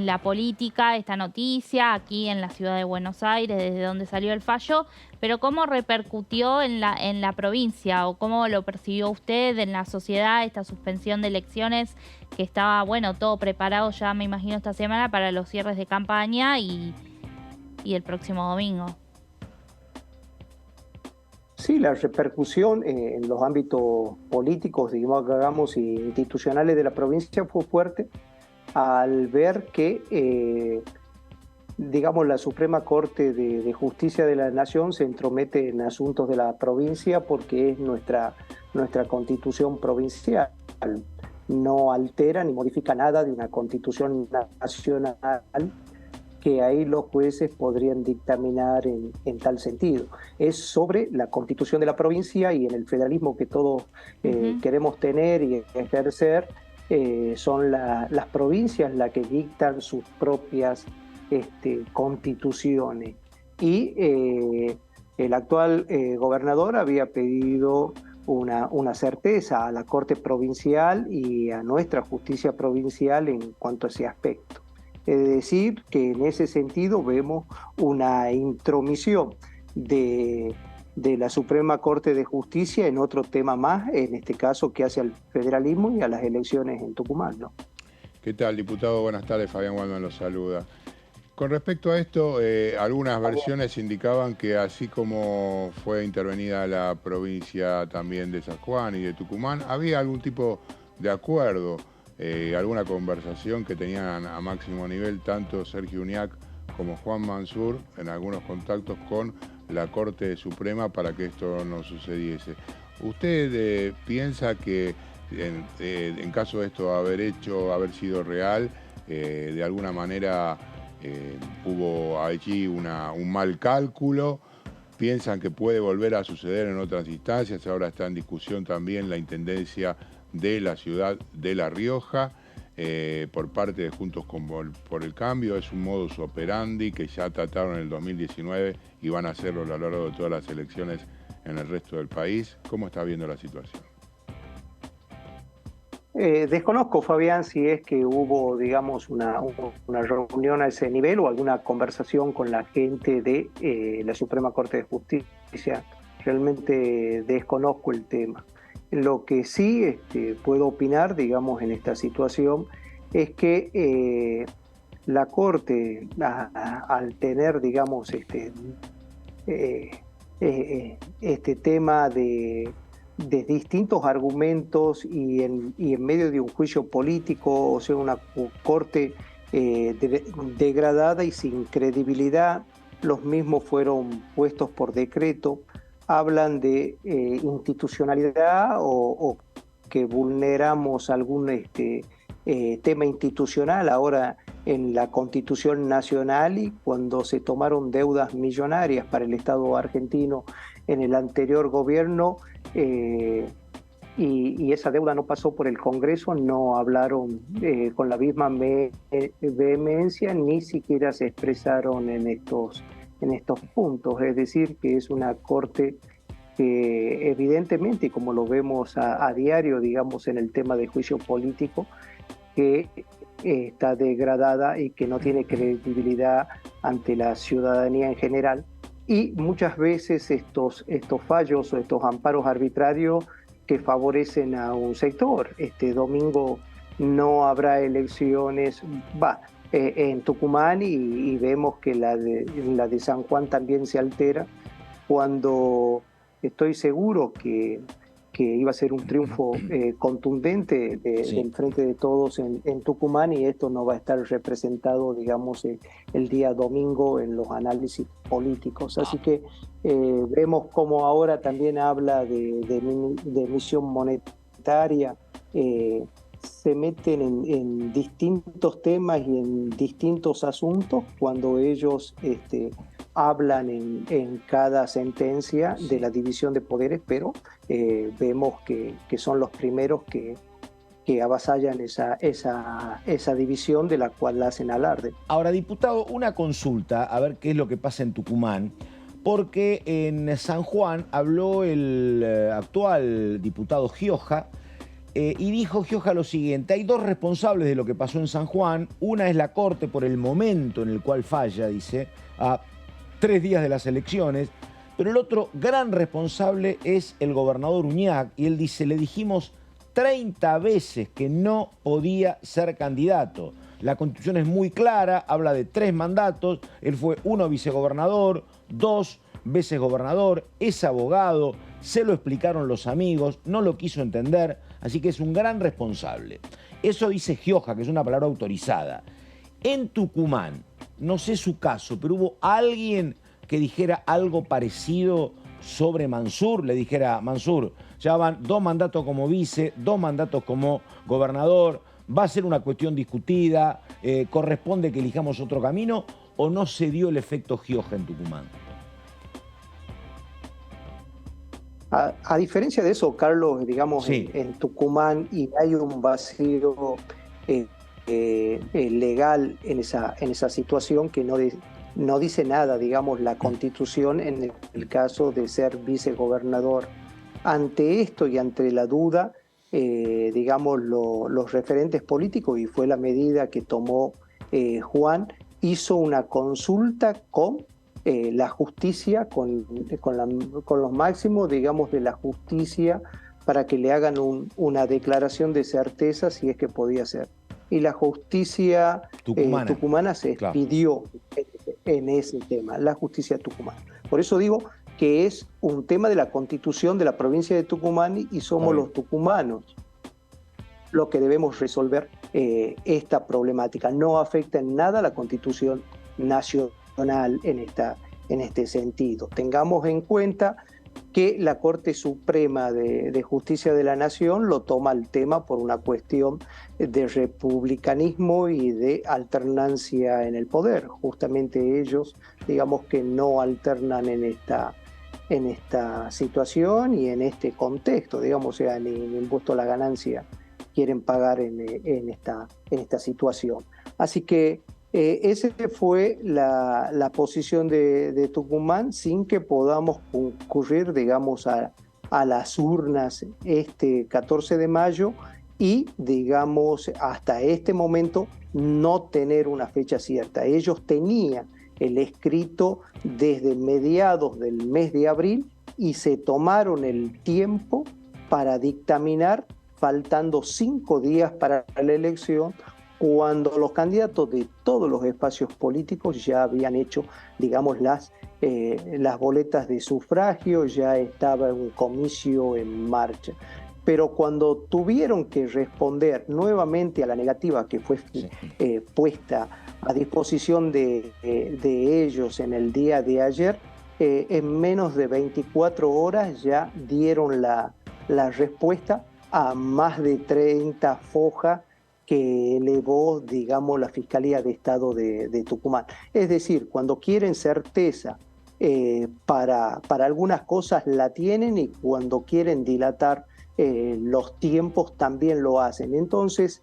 la política esta noticia, aquí en la ciudad de Buenos Aires, desde donde salió el fallo, pero ¿cómo repercutió en la provincia o cómo lo percibió usted en la sociedad esta suspensión de elecciones que estaba, bueno, todo preparado ya, me imagino, esta semana para los cierres de campaña y el próximo domingo? Sí, la repercusión en los ámbitos políticos, digamos, y institucionales de la provincia fue fuerte al ver que, digamos, la Suprema Corte de Justicia de la Nación se entromete en asuntos de la provincia porque es nuestra constitución provincial. No altera ni modifica nada de una constitución nacional que ahí los jueces podrían dictaminar en tal sentido. Es sobre la constitución de la provincia y en el federalismo que todos queremos tener y ejercer, son las provincias las que dictan sus propias constituciones. Y el actual gobernador había pedido una certeza a la Corte Provincial y a nuestra justicia provincial en cuanto a ese aspecto. Es decir, que en ese sentido vemos una intromisión de la Suprema Corte de Justicia en otro tema más, en este caso que hace al federalismo y a las elecciones en Tucumán, ¿no? ¿Qué tal, diputado? Buenas tardes, Fabián Waldman los saluda. Con respecto a esto, algunas versiones indicaban que así como fue intervenida la provincia también de San Juan y de Tucumán, había algún tipo de acuerdo, alguna conversación que tenían a máximo nivel tanto Sergio Uñac como Juan Mansur en algunos contactos con la Corte Suprema para que esto no sucediese. ¿Usted piensa que en caso de esto haber sido real, de alguna manera hubo allí un mal cálculo? ¿Piensan que puede volver a suceder en otras instancias? Ahora está en discusión también la intendencia de la ciudad de La Rioja por parte de Juntos por el Cambio. Es un modus operandi que ya trataron en el 2019 y van a hacerlo a lo largo de todas las elecciones en el resto del país. ¿Cómo está viendo la situación? Desconozco, Fabián, si es que hubo, digamos, una reunión a ese nivel o alguna conversación con la gente de la Suprema Corte de Justicia. Realmente desconozco el tema. Lo que sí puedo opinar, digamos, en esta situación es que la Corte, al tener, digamos, este tema de distintos argumentos y en medio de un juicio político, o sea, una Corte degradada y sin credibilidad, los mismos fueron puestos por decreto, hablan de institucionalidad o que vulneramos algún tema institucional ahora en la Constitución Nacional, y cuando se tomaron deudas millonarias para el Estado argentino en el anterior gobierno y esa deuda no pasó por el Congreso, no hablaron con la misma vehemencia, ni siquiera se expresaron en estos puntos. Es decir, que es una Corte que evidentemente, como lo vemos a diario, digamos, en el tema de juicio político, que está degradada y que no tiene credibilidad ante la ciudadanía en general. Y muchas veces estos fallos o estos amparos arbitrarios que favorecen a un sector. Este domingo no habrá elecciones en Tucumán y vemos que la de San Juan también se altera, cuando estoy seguro que iba a ser un triunfo contundente del Frente de Todos en Tucumán, y esto no va a estar representado, digamos, el día domingo en los análisis políticos. Así que vemos cómo ahora también habla de emisión monetaria, se meten en distintos temas y en distintos asuntos cuando ellos hablan en cada sentencia de la división de poderes, pero vemos que son los primeros que avasallan esa división de la cual hacen alarde. Ahora, diputado, una consulta, a ver qué es lo que pasa en Tucumán, porque en San Juan habló el actual diputado Gioja Y dijo Gioja lo siguiente: hay dos responsables de lo que pasó en San Juan. Una es la Corte por el momento en el cual falla, dice, a 3 días de las elecciones. Pero el otro gran responsable es el gobernador Uñac. Y él dice: le dijimos 30 veces que no podía ser candidato. La Constitución es muy clara, habla de 3 mandatos. Él fue 1 vicegobernador, 2 veces gobernador, es abogado, se lo explicaron los amigos, no lo quiso entender, así que es un gran responsable. Eso dice Gioja, que es una palabra autorizada. En Tucumán, no sé su caso, pero hubo alguien que dijera algo parecido sobre Mansur, le dijera: Mansur, ya van 2 mandatos como vice, 2 mandatos como gobernador, va a ser una cuestión discutida, corresponde que elijamos otro camino, ¿o no se dio el efecto Gioja en Tucumán? A diferencia de eso, Carlos, digamos, sí, en Tucumán y hay un vacío legal en esa situación que no dice nada, digamos, la Constitución en el caso de ser vicegobernador. Ante esto y ante la duda, digamos, los referentes políticos, y fue la medida que tomó Juan, hizo una consulta con la justicia, con los máximos, digamos, de la justicia, para que le hagan una declaración de certeza si es que podía ser. Y la justicia tucumana se expidió en ese tema, la justicia tucumana. Por eso digo que es un tema de la Constitución de la provincia de Tucumán y somos los tucumanos los que debemos resolver esta problemática. No afecta en nada a la Constitución nacional en este sentido. Tengamos en cuenta que la Corte Suprema de Justicia de la Nación lo toma el tema por una cuestión de republicanismo y de alternancia en el poder. Justamente ellos, digamos, que no alternan en esta situación y en este contexto, digamos, o sea, ni impuesto a la ganancia quieren pagar en esta situación. Así que esa fue la posición de Tucumán, sin que podamos concurrir, digamos, a las urnas este 14 de mayo y, digamos, hasta este momento no tener una fecha cierta. Ellos tenían el escrito desde mediados del mes de abril y se tomaron el tiempo para dictaminar, faltando 5 días para la elección, cuando los candidatos de todos los espacios políticos ya habían hecho, digamos, las boletas de sufragio, ya estaba un comicio en marcha. Pero cuando tuvieron que responder nuevamente a la negativa que fue puesta a disposición de ellos en el día de ayer, en menos de 24 horas ya dieron la respuesta a más de 30 fojas que elevó, digamos, la Fiscalía de Estado de Tucumán. Es decir, cuando quieren certeza para algunas cosas la tienen, y cuando quieren dilatar los tiempos también lo hacen. Entonces,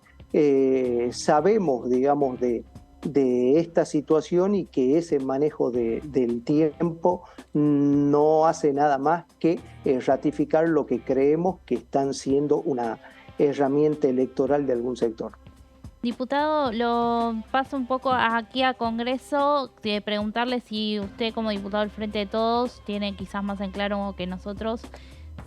sabemos, digamos, de esta situación, y que ese manejo del tiempo no hace nada más que ratificar lo que creemos que están siendo una herramienta electoral de algún sector. Diputado, lo paso un poco aquí a Congreso, de preguntarle si usted, como diputado del Frente de Todos, tiene quizás más en claro que nosotros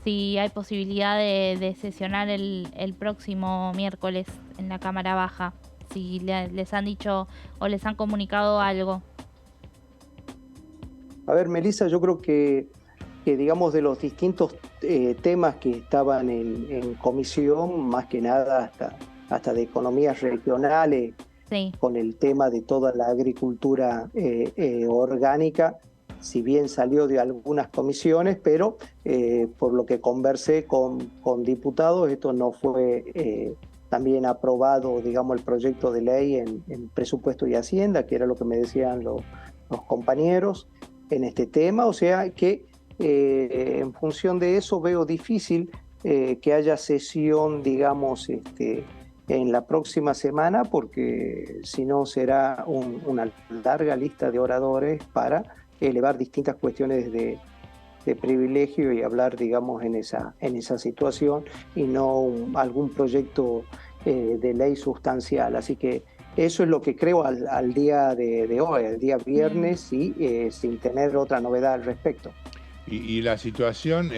si hay posibilidad de sesionar el próximo miércoles en la Cámara Baja, si les han dicho o les han comunicado algo. A ver, Melissa, yo creo que digamos, de los distintos temas que estaban en comisión, más que nada hasta de economías regionales, sí, con el tema de toda la agricultura orgánica, si bien salió de algunas comisiones, pero por lo que conversé con diputados, esto no fue también aprobado, digamos, el proyecto de ley en presupuesto y hacienda, que era lo que me decían los compañeros en este tema. O sea que en función de eso veo difícil que haya sesión, digamos, en la próxima semana, porque si no será una larga lista de oradores para elevar distintas cuestiones privilegio y hablar, digamos, en esa situación y no algún proyecto de ley sustancial. Así que eso es lo que creo al día de hoy, al día viernes, y sin tener otra novedad al respecto. Y la situación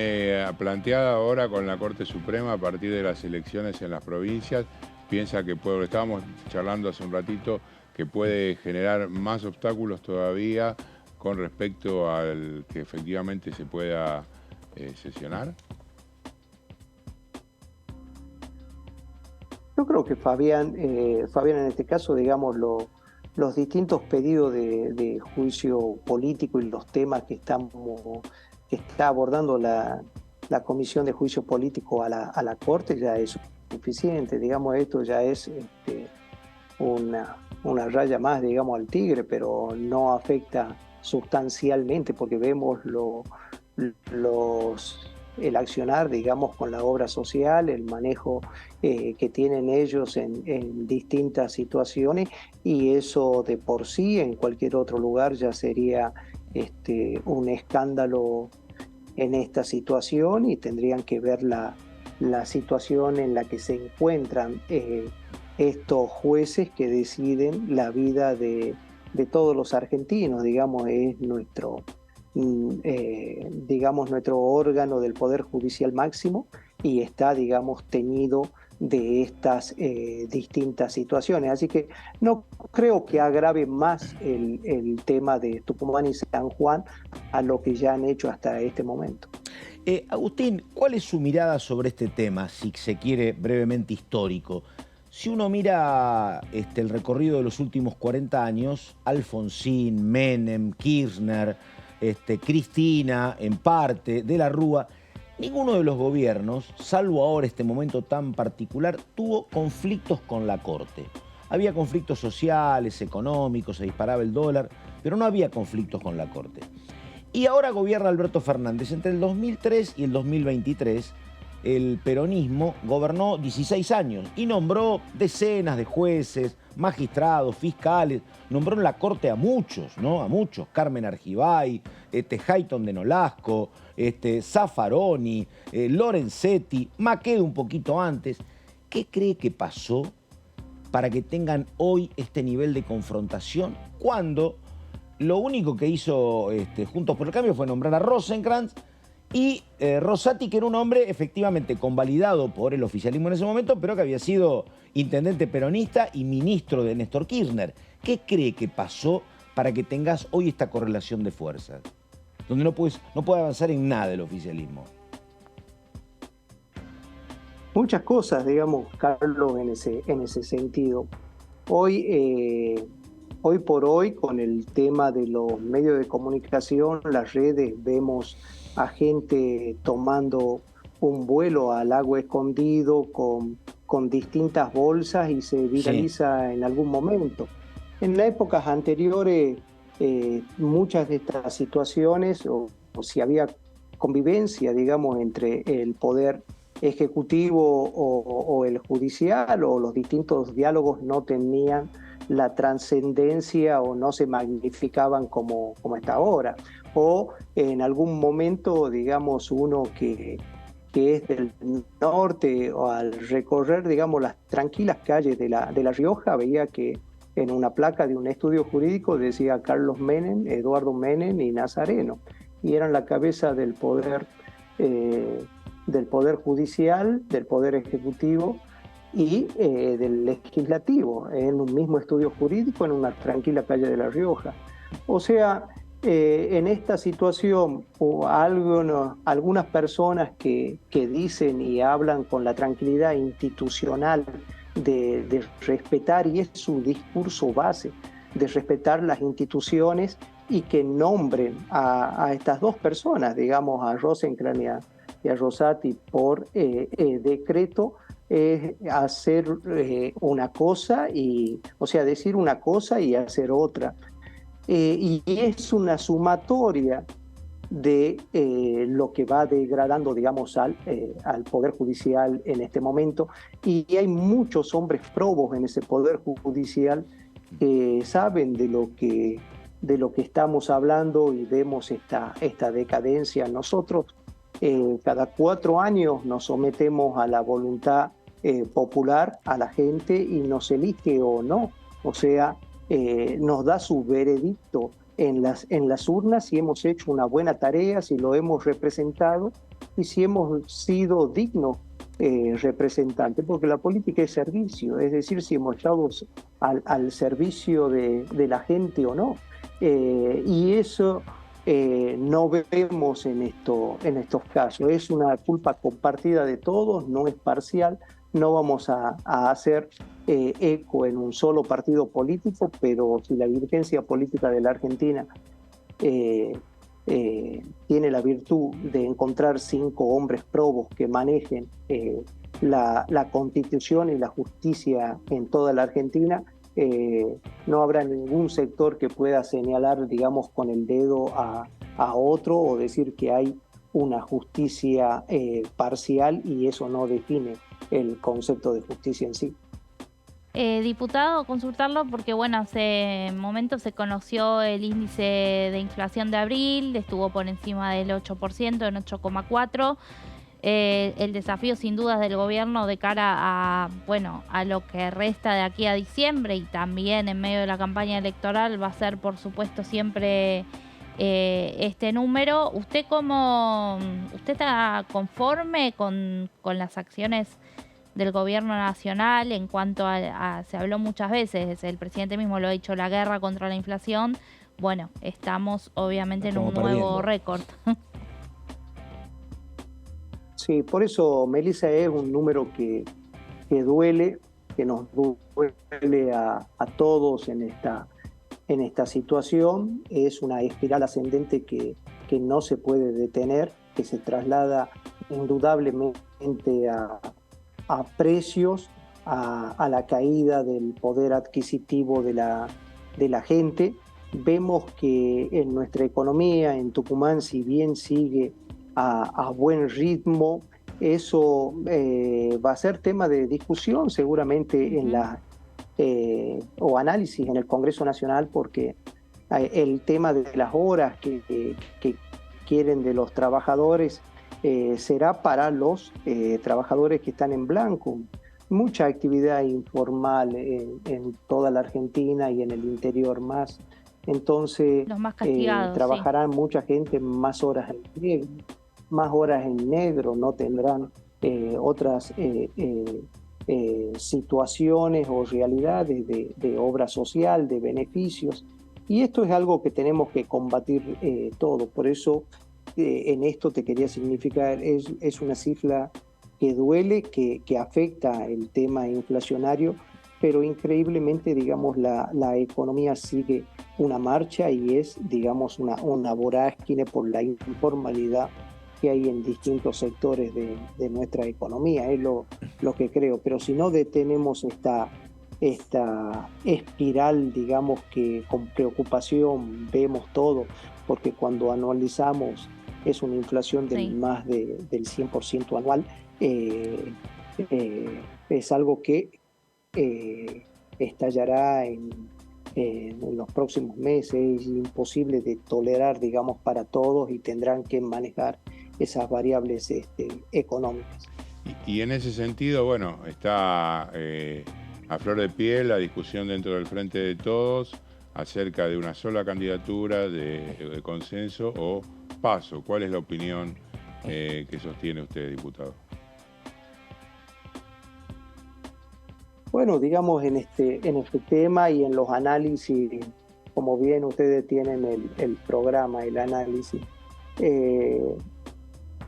planteada ahora con la Corte Suprema a partir de las elecciones en las provincias, piensa que estábamos charlando hace un ratito, que puede generar más obstáculos todavía con respecto al que efectivamente se pueda sesionar? Yo creo que Fabián, en este caso, digamos, los distintos pedidos de juicio político y los temas que está abordando la Comisión de Juicio Político a la Corte ya es suficiente. Digamos, esto ya es una raya más, digamos, al tigre, pero no afecta sustancialmente porque vemos el accionar, digamos, con la obra social, el manejo que tienen ellos en distintas situaciones, y eso de por sí en cualquier otro lugar ya sería un escándalo en esta situación, y tendrían que ver la situación en la que se encuentran estos jueces que deciden la vida de todos los argentinos. Digamos, es nuestro órgano del Poder Judicial máximo, y está, digamos, teñido de estas distintas situaciones. Así que no creo que agrave más el tema de Tucumán y San Juan a lo que ya han hecho hasta este momento. Agustín, ¿cuál es su mirada sobre este tema, si se quiere brevemente histórico? Si uno mira el recorrido de los últimos 40 años, Alfonsín, Menem, Kirchner, Cristina, en parte, de la Rúa, ninguno de los gobiernos, salvo ahora este momento tan particular, tuvo conflictos con la Corte. Había conflictos sociales, económicos, se disparaba el dólar, pero no había conflictos con la Corte. Y ahora gobierna Alberto Fernández. Entre el 2003 y el 2023, el peronismo gobernó 16 años y nombró decenas de jueces, magistrados, fiscales, nombró en la Corte a muchos, ¿no? A muchos. Carmen Argibay, Hayton de Nolasco, Zaffaroni, Lorenzetti, Maqueda un poquito antes. ¿Qué cree que pasó para que tengan hoy este nivel de confrontación cuando lo único que hizo Juntos por el Cambio fue nombrar a Rosenkrantz y Rosati, que era un hombre efectivamente convalidado por el oficialismo en ese momento, pero que había sido intendente peronista y ministro de Néstor Kirchner? ¿Qué cree que pasó para que tengas hoy esta correlación de fuerzas, donde no puede avanzar en nada el oficialismo? Muchas cosas, digamos, Carlos, en ese sentido. Hoy por hoy, con el tema de los medios de comunicación, las redes, vemos a gente tomando un vuelo al lago escondido con distintas bolsas y se viraliza en algún momento. En las épocas anteriores, muchas de estas situaciones, o si había convivencia, digamos, entre el poder ejecutivo o el judicial, o los distintos diálogos no tenían la trascendencia o no se magnificaban como está ahora. O en algún momento, digamos, uno que es del norte, o al recorrer, digamos, las tranquilas calles de La Rioja, veía que en una placa de un estudio jurídico decía Carlos Menem, Eduardo Menem y Nazareno, y eran la cabeza del poder judicial, del poder ejecutivo y del legislativo, en un mismo estudio jurídico, en una tranquila calle de La Rioja. O sea, en esta situación, algunas personas que dicen y hablan con la tranquilidad institucional de respetar, y es su discurso base, de respetar las instituciones, y que nombren a estas dos personas, digamos, a Rosenkrantz y a Rosati por decreto, hacer una cosa, decir una cosa y hacer otra. Y es una sumatoria de lo que va degradando, digamos, al Poder Judicial en este momento. Y hay muchos hombres probos en ese Poder Judicial que saben de lo que de lo que estamos hablando y vemos esta decadencia. Nosotros cada 4 años nos sometemos a la voluntad popular, a la gente, y nos elige o no. O sea, nos da su veredicto en las urnas si hemos hecho una buena tarea, si lo hemos representado y si hemos sido dignos representantes, porque la política es servicio, es decir, si hemos estado al servicio de la gente o no. Y eso no vemos en estos casos. Es una culpa compartida de todos, no es parcial. No vamos a hacer eco en un solo partido político, pero si la dirigencia política de la Argentina tiene la virtud de encontrar 5 hombres probos que manejen la Constitución y la justicia en toda la Argentina, no habrá ningún sector que pueda señalar, digamos, con el dedo a otro o decir que hay una justicia parcial, y eso no define el concepto de justicia en sí. Diputado, consultarlo porque, bueno, hace momentos se conoció el índice de inflación de abril, estuvo por encima del 8%, en 8,4%. El desafío sin dudas del gobierno de cara a lo que resta de aquí a diciembre y también en medio de la campaña electoral va a ser, por supuesto, siempre este número. ¿Usted está conforme con las acciones del gobierno nacional en cuanto se habló muchas veces, el presidente mismo lo ha dicho, la guerra contra la inflación? Bueno, estamos obviamente en un nuevo récord. Sí, por eso, Melissa, es un número que duele, que nos duele a todos en esta situación. Es una espiral ascendente que no se puede detener, que se traslada indudablemente a precios, a la caída del poder adquisitivo de la gente. Vemos que en nuestra economía, en Tucumán, si bien sigue a buen ritmo, eso va a ser tema de discusión seguramente o análisis en el Congreso Nacional, porque el tema de las horas que quieren de los trabajadores será para los trabajadores que están en blanco. Mucha actividad informal en toda la Argentina y en el interior más. Entonces, los más castigados, trabajarán mucha gente más horas en negro, no tendrán otras situaciones o realidades de obra social, de beneficios. Y esto es algo que tenemos que combatir todo. Por eso, en esto te quería significar, es una cifra que duele, que afecta el tema inflacionario, pero increíblemente, digamos, la economía sigue una marcha y es, digamos, una vorágine por la informalidad que hay en distintos sectores de nuestra economía. Es lo que creo. Pero si no detenemos esta espiral, digamos, que con preocupación vemos todo, porque cuando anualizamos es una inflación del más del 100% anual, es algo que estallará en los próximos meses. Es imposible de tolerar, digamos, para todos, y tendrán que manejar esas variables económicas. Y en ese sentido, bueno, está a flor de piel la discusión dentro del Frente de Todos acerca de una sola candidatura de consenso o paso. ¿Cuál es la opinión que sostiene usted, diputado? Bueno, digamos, en este tema y en los análisis, como bien ustedes tienen el programa, el análisis,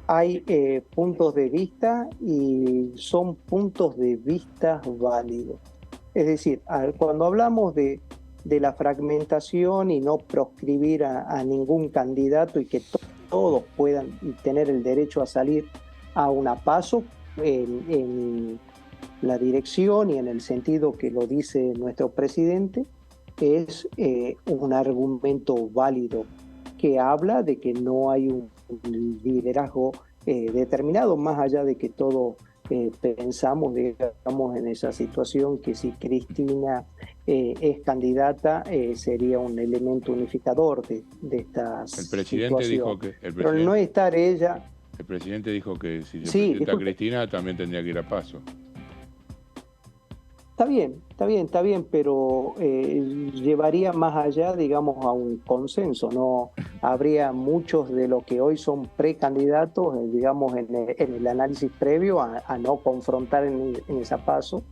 hay puntos de vista y son puntos de vista válidos. Es decir, cuando hablamos de la fragmentación y no proscribir a ningún candidato y que todos puedan tener el derecho a salir a una PASO en la dirección y en el sentido que lo dice nuestro presidente, es un argumento válido que habla de que no hay un liderazgo determinado, más allá de que todo pensamos, digamos, en esa situación que si Cristina es candidata sería un elemento unificador de esta situación. Dijo que pero al no estar ella... El presidente dijo que si se presenta Cristina también tendría que ir a Paso. Está bien, pero llevaría más allá, digamos, a un consenso. No habría muchos de los que hoy son precandidatos, digamos, en el análisis previo a no confrontar en esa Paso,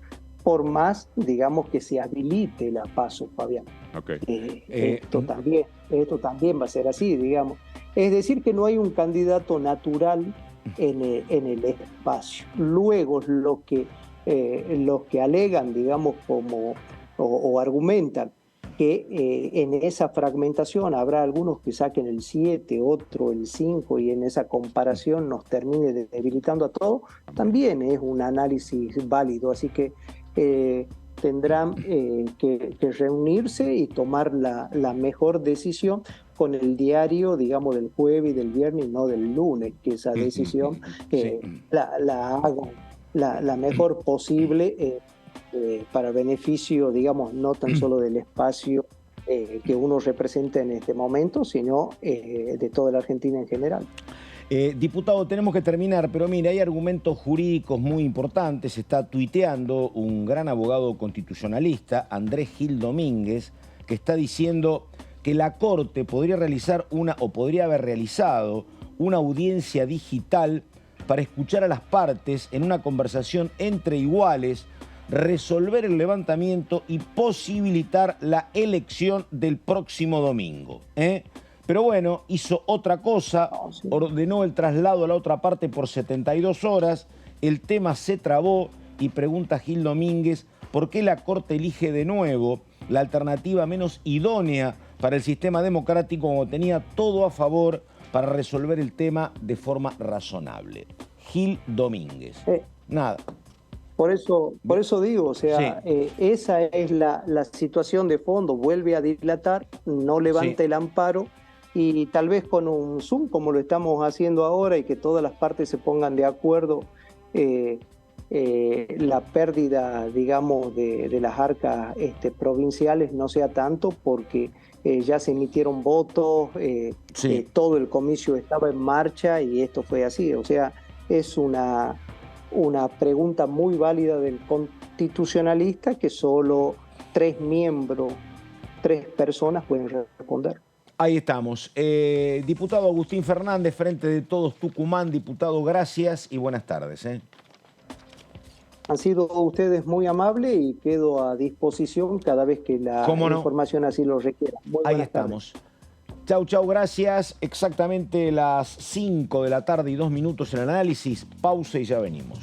por más, digamos, que se habilite la Paso, Fabián. Okay. Esto también va a ser así, digamos. Es decir, que no hay un candidato natural en el espacio. Luego, los que alegan, digamos, o argumentan que en esa fragmentación habrá algunos que saquen el 7, otro el 5, y en esa comparación nos termine debilitando a todos, también es un análisis válido. Así que tendrán que reunirse y tomar la mejor decisión con el diario, digamos, del jueves y del viernes, no del lunes, que esa decisión la hagan la mejor posible para beneficio, digamos, no tan solo del espacio que uno representa en este momento, sino de toda la Argentina en general. Diputado, tenemos que terminar, pero mire, hay argumentos jurídicos muy importantes. Está tuiteando un gran abogado constitucionalista, Andrés Gil Domínguez, que está diciendo que la Corte podría haber realizado una audiencia digital para escuchar a las partes en una conversación entre iguales, resolver el levantamiento y posibilitar la elección del próximo domingo. Pero bueno, hizo otra cosa, ordenó el traslado a la otra parte por 72 horas, el tema se trabó y pregunta Gil Domínguez por qué la Corte elige de nuevo la alternativa menos idónea para el sistema democrático cuando tenía todo a favor para resolver el tema de forma razonable. Gil Domínguez. Nada. Por eso digo, o sea, esa es la situación de fondo. Vuelve a dilatar, no levanta el amparo, y tal vez con un Zoom, como lo estamos haciendo ahora, y que todas las partes se pongan de acuerdo, la pérdida, digamos, de las arcas provinciales no sea tanto, porque ya se emitieron votos, todo el comicio estaba en marcha y esto fue así. O sea, es una pregunta muy válida del constitucionalista que solo 3 personas pueden responder. Ahí estamos. Diputado Agustín Fernández, Frente de Todos Tucumán. Diputado, gracias y buenas tardes. Han sido ustedes muy amables y quedo a disposición cada vez que la información así lo requiera. Ahí estamos. Chau, gracias. Exactamente las 5 de la tarde y 2 minutos en el análisis. Pausa y ya venimos.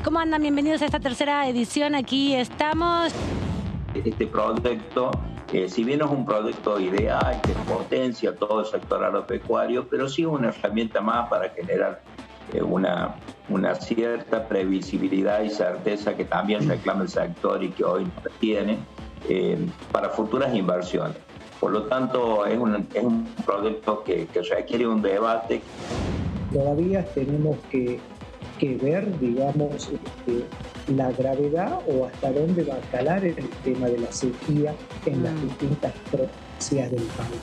¿Cómo andan? Bienvenidos a esta tercera edición. Aquí estamos. Este proyecto, si bien no es un proyecto ideal que potencia todo el sector agropecuario, pero sí es una herramienta más para generar una cierta previsibilidad y certeza que también reclama el sector y que hoy no tiene para futuras inversiones. Por lo tanto, es un proyecto que requiere un debate. Todavía tenemos que ver, digamos, la gravedad o hasta dónde va a calar el tema de la sequía en las distintas provincias del país.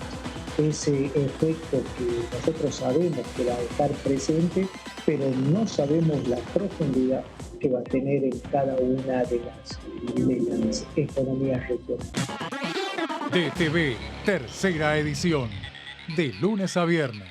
Ese efecto que nosotros sabemos que va a estar presente, pero no sabemos la profundidad que va a tener en cada una de las economías regionales. DTV, tercera edición, de lunes a viernes.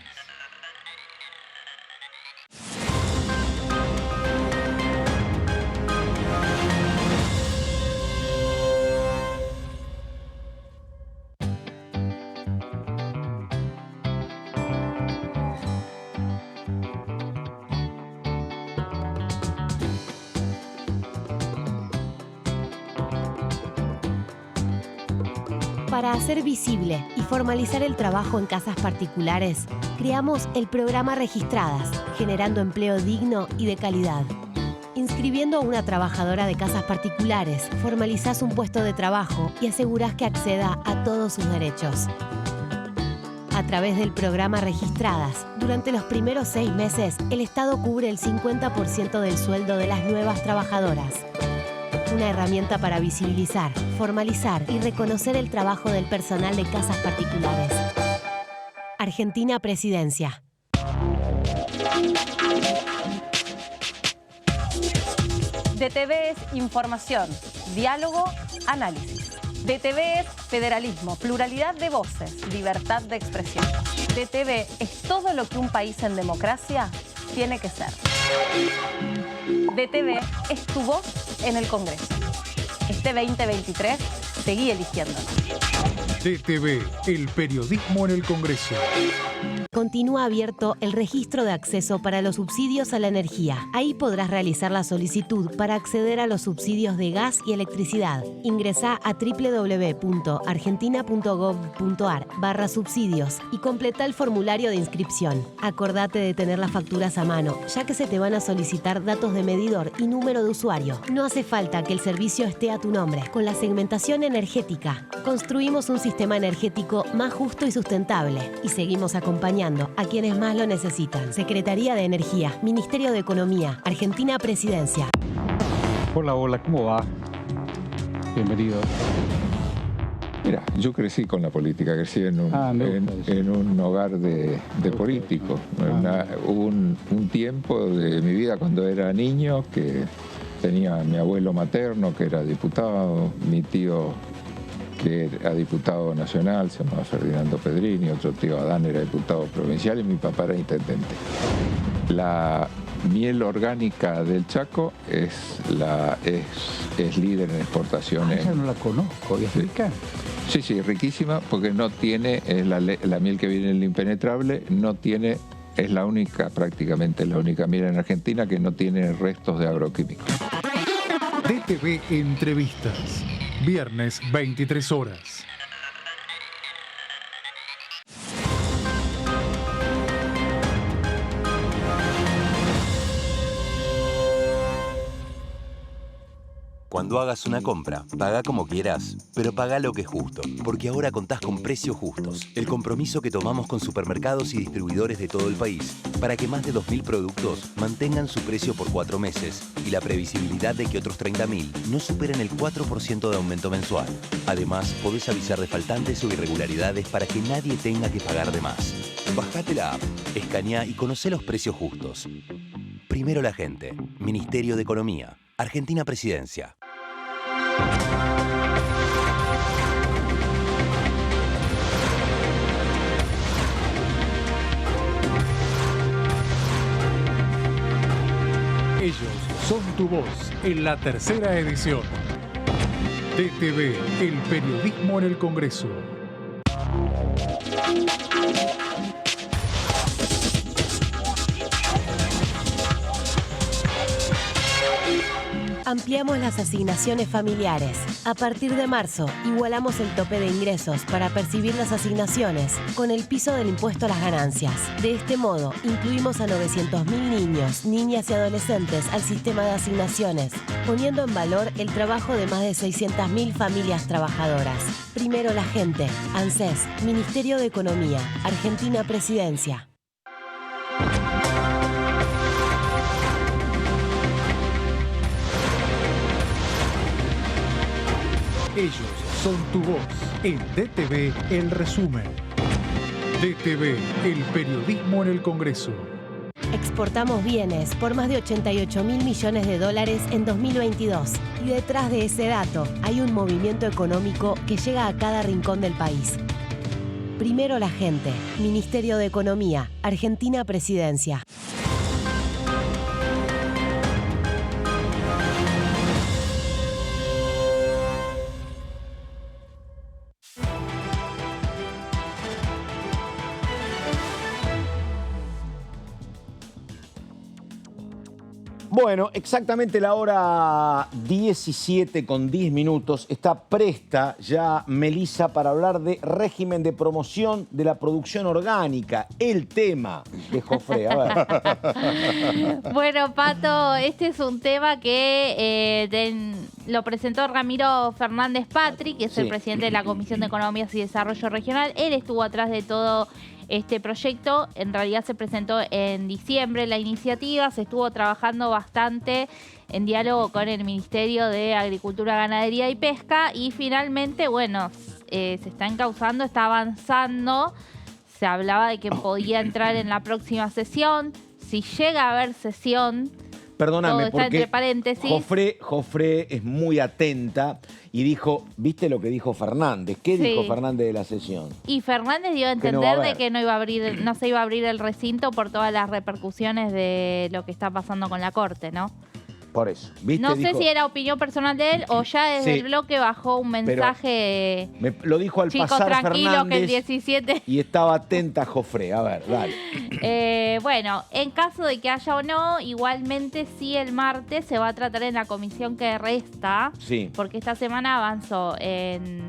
Para hacer visible y formalizar el trabajo en casas particulares, creamos el programa Registradas, generando empleo digno y de calidad. Inscribite Inscribiendo a una trabajadora de casas particulares, formalizás un puesto de trabajo y asegurás que acceda a todos sus derechos. A través del programa Registradas, durante los primeros 6 meses, el Estado cubre el 50% del sueldo de las nuevas trabajadoras. Una herramienta para visibilizar, formalizar y reconocer el trabajo del personal de casas particulares. Argentina Presidencia. DTV es información, diálogo, análisis. DTV es federalismo, pluralidad de voces, libertad de expresión. DTV es todo lo que un país en democracia tiene que ser. DTV es tu voz en el Congreso. Este 2023, seguí eligiéndonos. DTV, el periodismo en el Congreso. Continúa abierto el registro de acceso para los subsidios a la energía. Ahí podrás realizar la solicitud para acceder a los subsidios de gas y electricidad. Ingresá a www.argentina.gov.ar/subsidios y completa el formulario de inscripción. Acordate de tener las facturas a mano, ya que se te van a solicitar datos de medidor y número de usuario. No hace falta que el servicio esté a tu nombre. Con la segmentación energética, construimos un sistema energético más justo y sustentable y seguimos acompañando a quienes más lo necesitan. Secretaría de Energía, Ministerio de Economía, Argentina Presidencia. Hola, ¿cómo va? Bienvenido. Mira, yo crecí con la política, crecí en un hogar de políticos. Hubo un tiempo de mi vida cuando era niño que tenía a mi abuelo materno, que era diputado, mi tío que era diputado nacional, se llamaba Ferdinando Pedrini, otro tío Adán era diputado provincial y mi papá era intendente. La miel orgánica del Chaco es líder en exportaciones. Esa no la conozco, ¿es rica? Sí, riquísima, porque no tiene, la miel que viene en el impenetrable, no tiene, es la única, prácticamente la única miel en Argentina que no tiene restos de agroquímicos. DTV Entrevistas. Viernes, 23 horas. Cuando hagas una compra, paga como quieras, pero paga lo que es justo, porque ahora contás con Precios Justos, el compromiso que tomamos con supermercados y distribuidores de todo el país, para que más de 2.000 productos mantengan su precio por 4 meses y la previsibilidad de que otros 30.000 no superen el 4% de aumento mensual. Además, podés avisar de faltantes o irregularidades para que nadie tenga que pagar de más. Bajate la app, escaneá y conocé los precios justos. Primero la gente. Ministerio de Economía. Argentina Presidencia. Ellos son tu voz en la tercera edición. DTV, el periodismo en el Congreso. Ampliamos las asignaciones familiares. A partir de marzo, igualamos el tope de ingresos para percibir las asignaciones con el piso del impuesto a las ganancias. De este modo, incluimos a 900.000 niños, niñas y adolescentes al sistema de asignaciones, poniendo en valor el trabajo de más de 600.000 familias trabajadoras. Primero la gente. ANSES, Ministerio de Economía, Argentina Presidencia. Ellos son tu voz en DTV El Resumen. DTV, el periodismo en el Congreso. Exportamos bienes por más de 88.000 millones de dólares en 2022. Y detrás de ese dato hay un movimiento económico que llega a cada rincón del país. Primero la gente. Ministerio de Economía. Argentina Presidencia. Bueno, exactamente la hora 17:10. Está presta ya Melissa para hablar de régimen de promoción de la producción orgánica. El tema de Jofré. A ver. Bueno, Pato, este es un tema que lo presentó Ramiro Fernández Patri, que es el presidente de la Comisión de Economía y Desarrollo Regional. Él estuvo atrás de todo este proyecto. En realidad se presentó en diciembre la iniciativa, se estuvo trabajando bastante en diálogo con el Ministerio de Agricultura, Ganadería y Pesca y finalmente, bueno, se está encauzando, está avanzando. Se hablaba de que podía entrar en la próxima sesión. Si llega a haber sesión, perdóname, todo está entre paréntesis. Jofré es muy atenta y dijo, ¿viste lo que dijo Fernández? ¿Qué dijo Fernández de la sesión? Y Fernández dio a entender de que no se iba a abrir el recinto por todas las repercusiones de lo que está pasando con la Corte, ¿no? Por eso. ¿Viste? No sé si era opinión personal de él o ya desde el bloque bajó un mensaje. Lo dijo al chicos, pasar tranquilo, Fernández, que el 17. Y estaba atenta Jofré. A ver, dale. Bueno, en caso de que haya o no, igualmente sí el martes se va a tratar en la comisión que resta. Sí. Porque esta semana avanzó en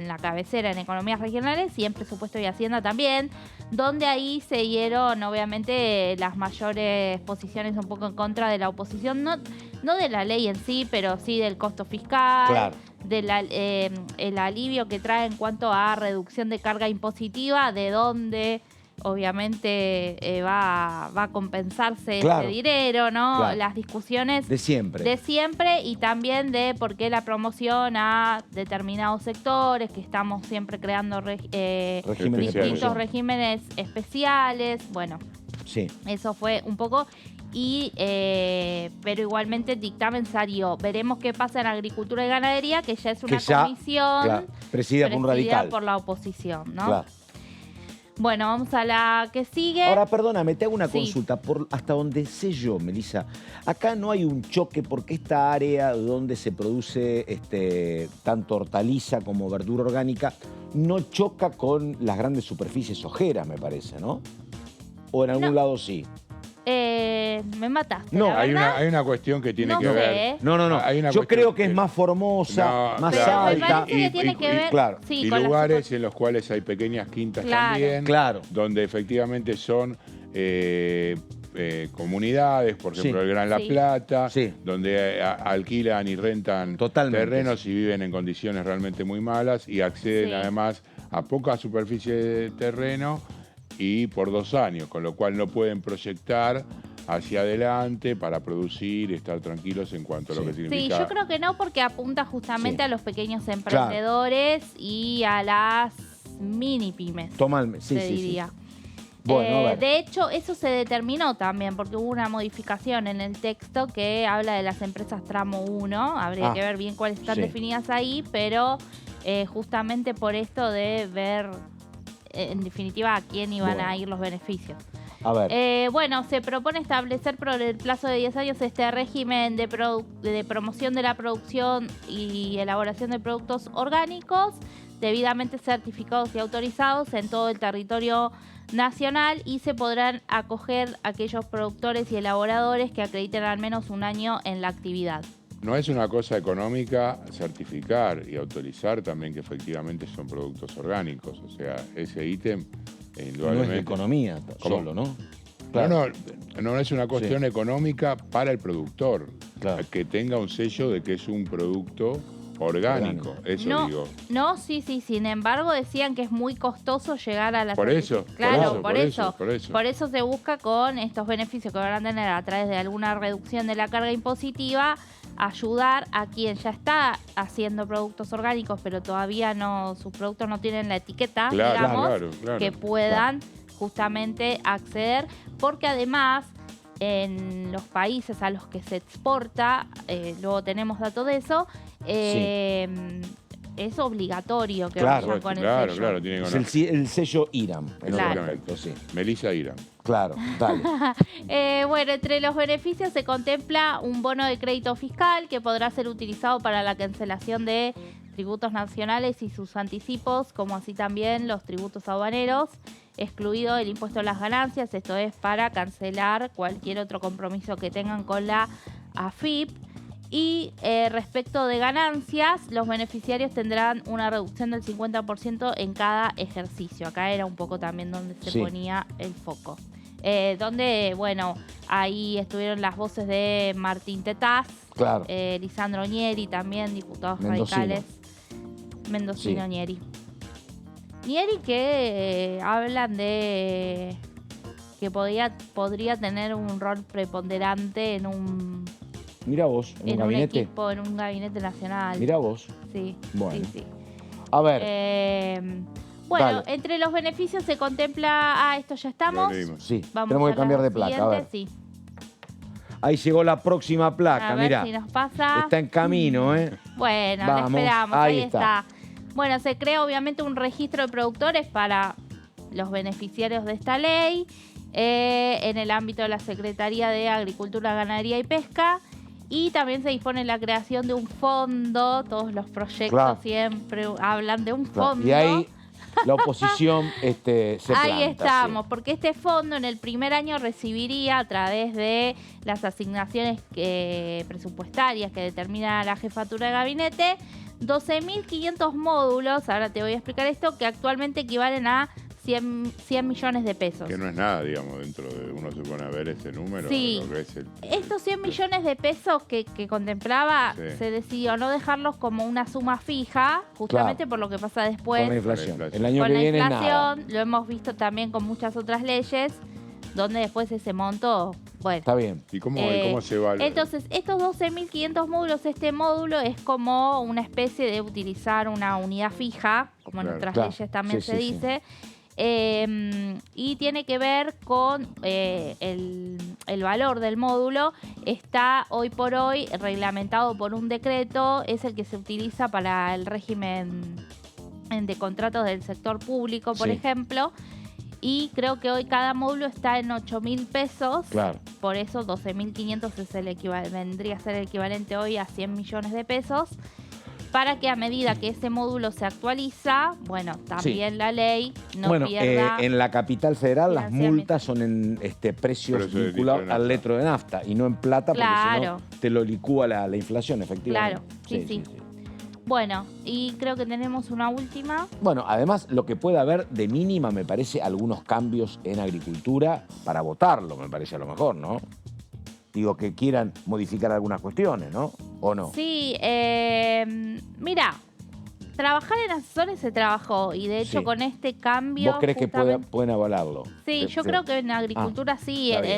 la cabecera en economías regionales y en presupuesto y hacienda también, donde ahí se dieron obviamente las mayores posiciones un poco en contra de la oposición, no de la ley en sí, pero sí del costo fiscal, el alivio que trae en cuanto a reducción de carga impositiva, de donde obviamente va a compensarse ese dinero, ¿no? Claro. Las discusiones de siempre y también de por qué la promoción a determinados sectores, que estamos siempre creando distintos regímenes especiales. Bueno, eso fue un poco. Pero igualmente el dictamen salió. Veremos qué pasa en Agricultura y Ganadería, que ya es una comisión presidida por un radical, por la oposición, ¿no? Claro. Bueno, vamos a la que sigue. Ahora, perdóname, te hago una consulta. Hasta donde sé yo, Melissa, acá no hay un choque porque esta área donde se produce tanto hortaliza como verdura orgánica no choca con las grandes superficies ojeras, me parece, ¿no? ¿O en algún lado sí? Me mataste. No, hay una cuestión que tiene que ver. No. Yo creo que es más formosa, más alta. Me tiene que ver. Claro. Y lugares en los cuales hay pequeñas quintas también. Claro. Donde efectivamente son comunidades, por ejemplo, el Gran La Plata, donde alquilan y rentan terrenos y viven en condiciones realmente muy malas y acceden además a poca superficie de terreno y por 2 años, con lo cual no pueden proyectar hacia adelante para producir y estar tranquilos en cuanto a lo que significa. Sí, yo creo que no, porque apunta justamente a los pequeños emprendedores y a las mini pymes. Se diría. Bueno, de hecho, eso se determinó también, porque hubo una modificación en el texto que habla de las empresas tramo 1. Habría que ver bien cuáles están definidas ahí, pero justamente por esto de ver en definitiva a quién iban a ir los beneficios. A ver. Se propone establecer por el plazo de 10 años este régimen de promoción de la producción y elaboración de productos orgánicos debidamente certificados y autorizados en todo el territorio nacional, y se podrán acoger aquellos productores y elaboradores que acrediten al menos un año en la actividad. No es una cosa económica certificar y autorizar también que efectivamente son productos orgánicos. O sea, ese ítem indudablemente... No es de economía solo, ¿no? Claro. No es una cuestión económica para el productor. Que tenga un sello de que es un producto orgánico. Eso digo. No, sí. Sin embargo, decían que es muy costoso llegar a la... Por eso. Por eso se busca con estos beneficios que van a tener a través de alguna reducción de la carga impositiva, ayudar a quien ya está haciendo productos orgánicos, pero todavía sus productos no tienen la etiqueta, que puedan justamente acceder, porque además en los países a los que se exporta, luego tenemos datos de eso, es obligatorio que vayan con el sello. Claro, tiene que es el sello IRAM. Melissa IRAM. Claro, dale. Entre los beneficios se contempla un bono de crédito fiscal que podrá ser utilizado para la cancelación de tributos nacionales y sus anticipos, como así también los tributos aduaneros, excluido el impuesto a las ganancias. Esto es para cancelar cualquier otro compromiso que tengan con la AFIP. Y respecto de ganancias, los beneficiarios tendrán una reducción del 50% en cada ejercicio. Acá era un poco también donde se ponía el foco. Donde, bueno, ahí estuvieron las voces de Martín Tetaz, Lisandro Nieri también, diputados radicales. Mendocino Nieri. Nieri que hablan de que podría tener un rol preponderante en un... Mirá vos, en un gabinete. Equipo, en un gabinete nacional. Mirá vos. Sí. Bueno. Sí. A ver. Bueno, entre los beneficios se contempla... esto ya estamos. Sí, tenemos que cambiar de placa. A ver. Sí. Ahí llegó la próxima placa, mirá. A ver si nos pasa. Está en camino, ¿eh? Bueno, vamos, la esperamos. Ahí está. Bueno, se crea obviamente un registro de productores para los beneficiarios de esta ley en el ámbito de la Secretaría de Agricultura, Ganadería y Pesca. Y también se dispone la creación de un fondo. Todos los proyectos siempre hablan de un fondo. Y ahí la oposición se planta. Ahí estamos, porque este fondo en el primer año recibiría a través de las asignaciones presupuestarias que determina la jefatura de gabinete 12.500 módulos, ahora te voy a explicar esto, que actualmente equivalen a 100 millones de pesos. Que no es nada, digamos, dentro de uno se pone a ver ese número. Sí, lo que es estos 100 millones de pesos que contemplaba, se decidió no dejarlos como una suma fija, justamente por lo que pasa después. Con la inflación. El año que viene nada. Lo hemos visto también con muchas otras leyes, donde después ese monto... Bueno, está bien. ¿Y cómo se evalúa? Entonces, estos 12.500 módulos, este módulo es como una especie de utilizar una unidad fija, como en otras leyes también se dice, y tiene que ver con el valor del módulo. Está hoy por hoy reglamentado por un decreto, es el que se utiliza para el régimen de contratos del sector público, por ejemplo. Y creo que hoy cada módulo está en 8.000 pesos. Claro. Por eso 12.500 es vendría a ser el equivalente hoy a 100 millones de pesos. Para que a medida que ese módulo se actualiza, bueno, también la ley no pierda... en la capital federal las multas son en precios vinculados al litro de nafta y no en plata, porque si no te lo licúa la inflación, efectivamente. Claro, sí. Bueno, y creo que tenemos una última. Bueno, además lo que puede haber de mínima me parece algunos cambios en agricultura para votarlo, me parece a lo mejor, ¿no? Digo, que quieran modificar algunas cuestiones, ¿no? ¿O no? Sí, mira, trabajar en asesores se trabajó y de hecho con este cambio... ¿Vos crees que pueden avalarlo? Sí, yo creo que en agricultura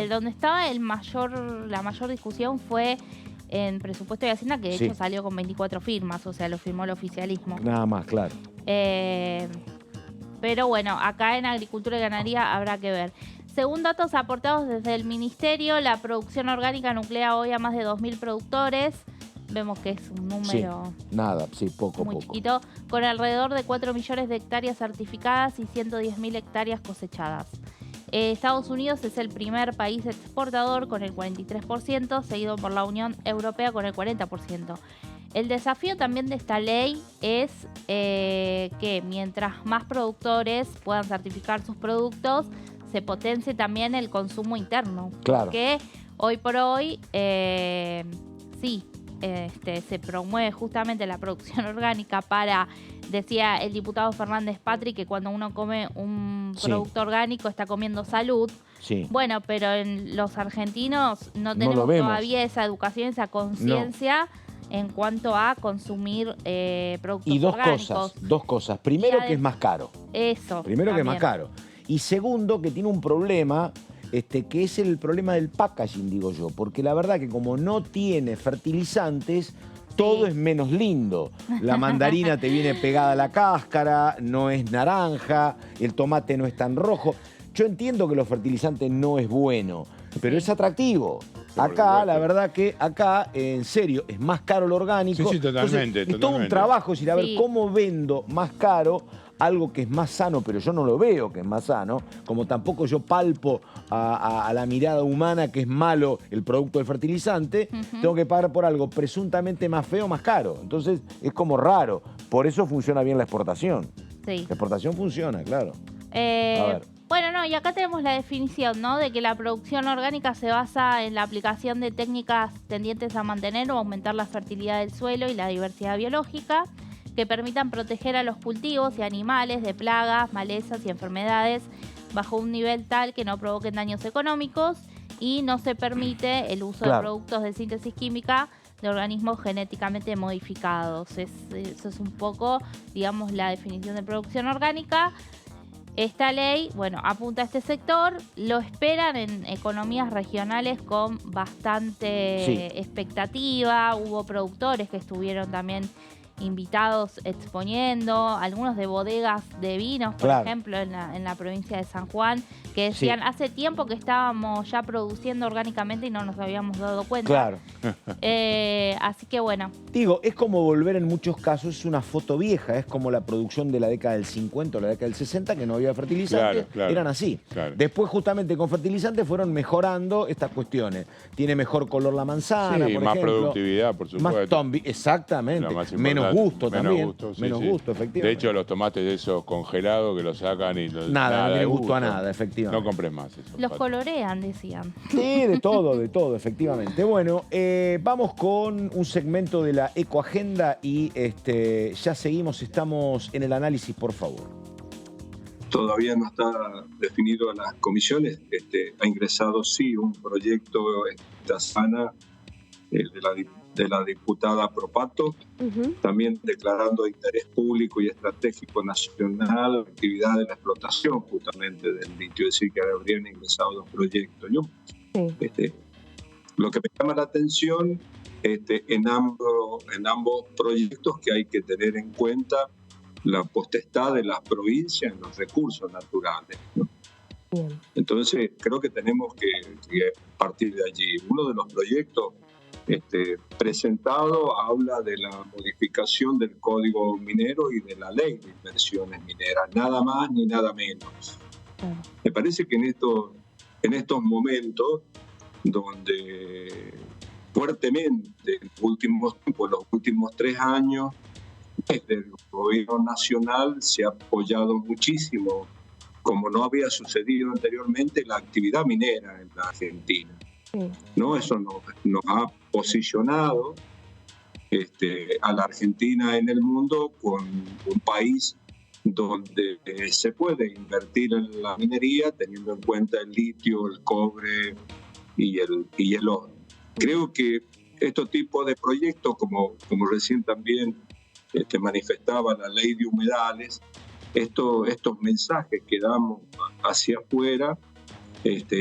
donde estaba la mayor discusión fue... en presupuesto de Hacienda, que de hecho salió con 24 firmas, o sea, lo firmó el oficialismo. Nada más, claro. Pero bueno, acá en Agricultura y Ganadería habrá que ver. Según datos aportados desde el Ministerio, la producción orgánica nuclea hoy a más de 2.000 productores. Vemos que es un número poco. chiquito, con alrededor de 4 millones de hectáreas certificadas y 110.000 hectáreas cosechadas. Estados Unidos es el primer país exportador con el 43%, seguido por la Unión Europea con el 40%. El desafío también de esta ley es que mientras más productores puedan certificar sus productos, se potencie también el consumo interno. Claro. Porque hoy por hoy, se promueve justamente la producción orgánica para, decía el diputado Fernández Patri, que cuando uno come un producto orgánico está comiendo salud. Sí. Bueno, pero en los argentinos no tenemos todavía esa educación, esa conciencia en cuanto a consumir productos orgánicos. Y dos cosas. Primero, que es más caro. Eso. Primero, que es más caro. Y segundo, que tiene un problema... que es el problema del packaging, digo yo, porque la verdad que como no tiene fertilizantes, todo es menos lindo. La mandarina te viene pegada a la cáscara, no es naranja, el tomate no es tan rojo. Yo entiendo que los fertilizantes no es bueno, pero es atractivo. Acá, la verdad que acá, en serio, es más caro lo orgánico. Sí, totalmente. Entonces, es todo un trabajo, es decir, a ver cómo vendo más caro algo que es más sano, pero yo no lo veo que es más sano, como tampoco yo palpo a la mirada humana que es malo el producto del fertilizante, tengo que pagar por algo presuntamente más feo, más caro. Entonces es como raro. Por eso funciona bien la exportación. Sí. La exportación funciona, claro. A ver. Bueno, no, y acá tenemos la definición, ¿no? De que la producción orgánica se basa en la aplicación de técnicas tendientes a mantener o aumentar la fertilidad del suelo y la diversidad biológica, que permitan proteger a los cultivos y animales de plagas, malezas y enfermedades bajo un nivel tal que no provoquen daños económicos, y no se permite el uso de productos de síntesis química de organismos genéticamente modificados. Eso es un poco, digamos, la definición de producción orgánica. Esta ley, bueno, apunta a este sector, lo esperan en economías regionales con bastante expectativa. Hubo productores que estuvieron también invitados exponiendo, algunos de bodegas de vinos, por ejemplo, en la provincia de San Juan, que decían, hace tiempo que estábamos ya produciendo orgánicamente y no nos habíamos dado cuenta. Claro. Así que bueno. Digo, es como volver en muchos casos, es una foto vieja, es como la producción de la década del 50 o la década del 60, que no había fertilizantes, eran así. Después justamente con fertilizantes fueron mejorando estas cuestiones. Tiene mejor color la manzana, por más ejemplo. Productividad, por supuesto. Exactamente. Menos gusto también. Menos gusto, efectivamente. De hecho, los tomates esos congelados que los sacan y... Nada, no tiene gusto a nada, efectivamente. No compres más eso. Los colorean, decían. Sí, de todo, efectivamente. Bueno, vamos con un segmento de la Ecoagenda y ya seguimos, estamos en el análisis, por favor. Todavía no está definido en las comisiones. Ha ingresado, un proyecto esta semana de la diputada Propato, también declarando de interés público y estratégico nacional la actividad de la explotación justamente del litio, es decir, que habrían ingresado 2 proyectos. Lo que me llama la atención en ambos proyectos, que hay que tener en cuenta la potestad de las provincias en los recursos naturales, ¿no? Entonces creo que tenemos que partir de allí. Uno de los proyectos presentado habla de la modificación del Código Minero y de la Ley de Inversiones Mineras, nada más ni nada menos. Me parece que en estos momentos donde fuertemente en los últimos 3 años, desde el gobierno nacional se ha apoyado muchísimo, como no había sucedido anteriormente, la actividad minera en la Argentina. ¿No? Eso nos ha posicionado a la Argentina en el mundo con un país donde se puede invertir en la minería teniendo en cuenta el litio, el cobre y el oro. Creo que estos tipos de proyectos, como recién también manifestaba la ley de humedales, estos mensajes que damos hacia afuera,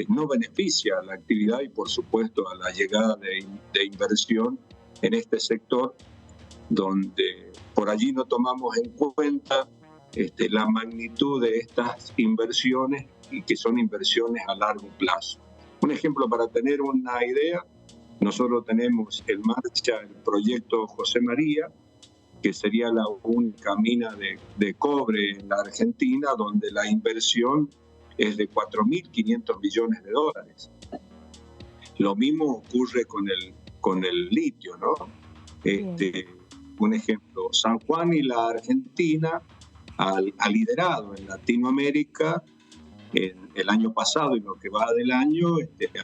no beneficia a la actividad y, por supuesto, a la llegada de inversión en este sector, donde por allí no tomamos en cuenta la magnitud de estas inversiones y que son inversiones a largo plazo. Un ejemplo para tener una idea, nosotros tenemos en marcha el proyecto José María, que sería la única mina de cobre en la Argentina, donde la inversión es de 4.500 millones de dólares. Lo mismo ocurre con el litio, ¿no? Un ejemplo, San Juan y la Argentina ha liderado en Latinoamérica el año pasado y lo que va del año,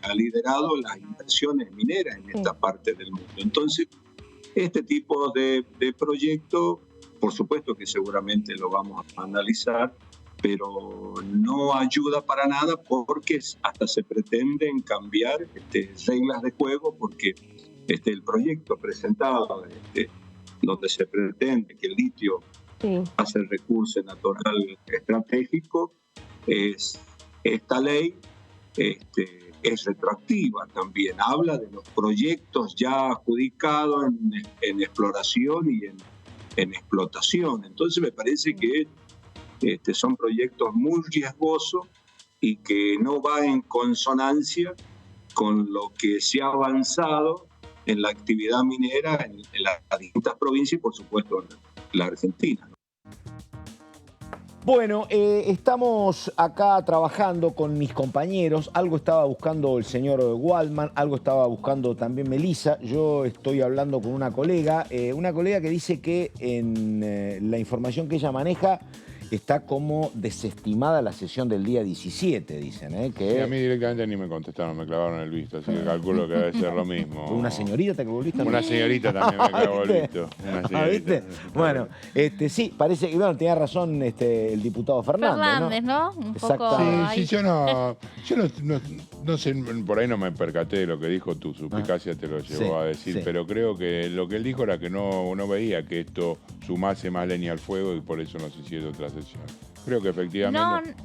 ha liderado las inversiones mineras en esta parte del mundo. Entonces, este tipo de proyectos, por supuesto que seguramente lo vamos a analizar, pero no ayuda para nada porque hasta se pretenden cambiar reglas de juego, porque el proyecto presentado donde se pretende que el litio pase el recurso natural estratégico, esta ley es retroactiva también, habla de los proyectos ya adjudicados en exploración y en explotación. Entonces me parece que son proyectos muy riesgosos y que no va en consonancia con lo que se ha avanzado en la actividad minera en las distintas provincias y, por supuesto, en la Argentina. Bueno, estamos acá trabajando con mis compañeros. Algo estaba buscando el señor Waldman, algo estaba buscando también Melissa. Yo estoy hablando con una colega que dice que en la información que ella maneja, está como desestimada la sesión del día 17, dicen. Que... Sí, a mí directamente ni me contestaron, me clavaron el visto, así que calculo que debe ser lo mismo. ¿Una señorita te clavó el visto? Una señorita también me clavó el visto. ¿Viste? Bueno, sí, parece que tenía razón el diputado Fernández, ¿no? Un poco sí, yo no sé, por ahí no me percaté de lo que dijo, tu suspicacia te lo llevó a decir, pero creo que lo que él dijo era que no veía que esto sumase más leña al fuego y por eso no se hiciera otra sesión. Creo que efectivamente...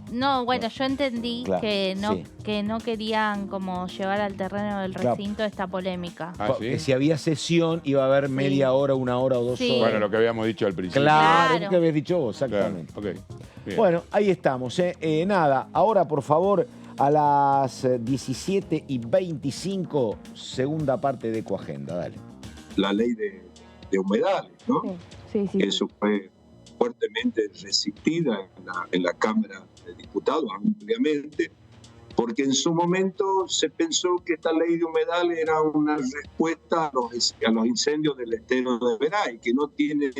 Bueno, yo entendí que no querían como llevar al terreno del recinto esta polémica. Que si había sesión iba a haber media hora, 1 hora o 2 horas. Bueno, lo que habíamos dicho al principio. Claro, lo que habías dicho vos, exactamente. Claro. Okay. Bueno, ahí estamos. Nada, ahora por favor, a las 17:25, segunda parte de Ecoagenda, dale. La ley de humedales, ¿no? Sí. Eso fue fuertemente resistida en la Cámara de Diputados ampliamente, porque en su momento se pensó que esta ley de humedales era una respuesta a los incendios del estero de Veray, que no tiene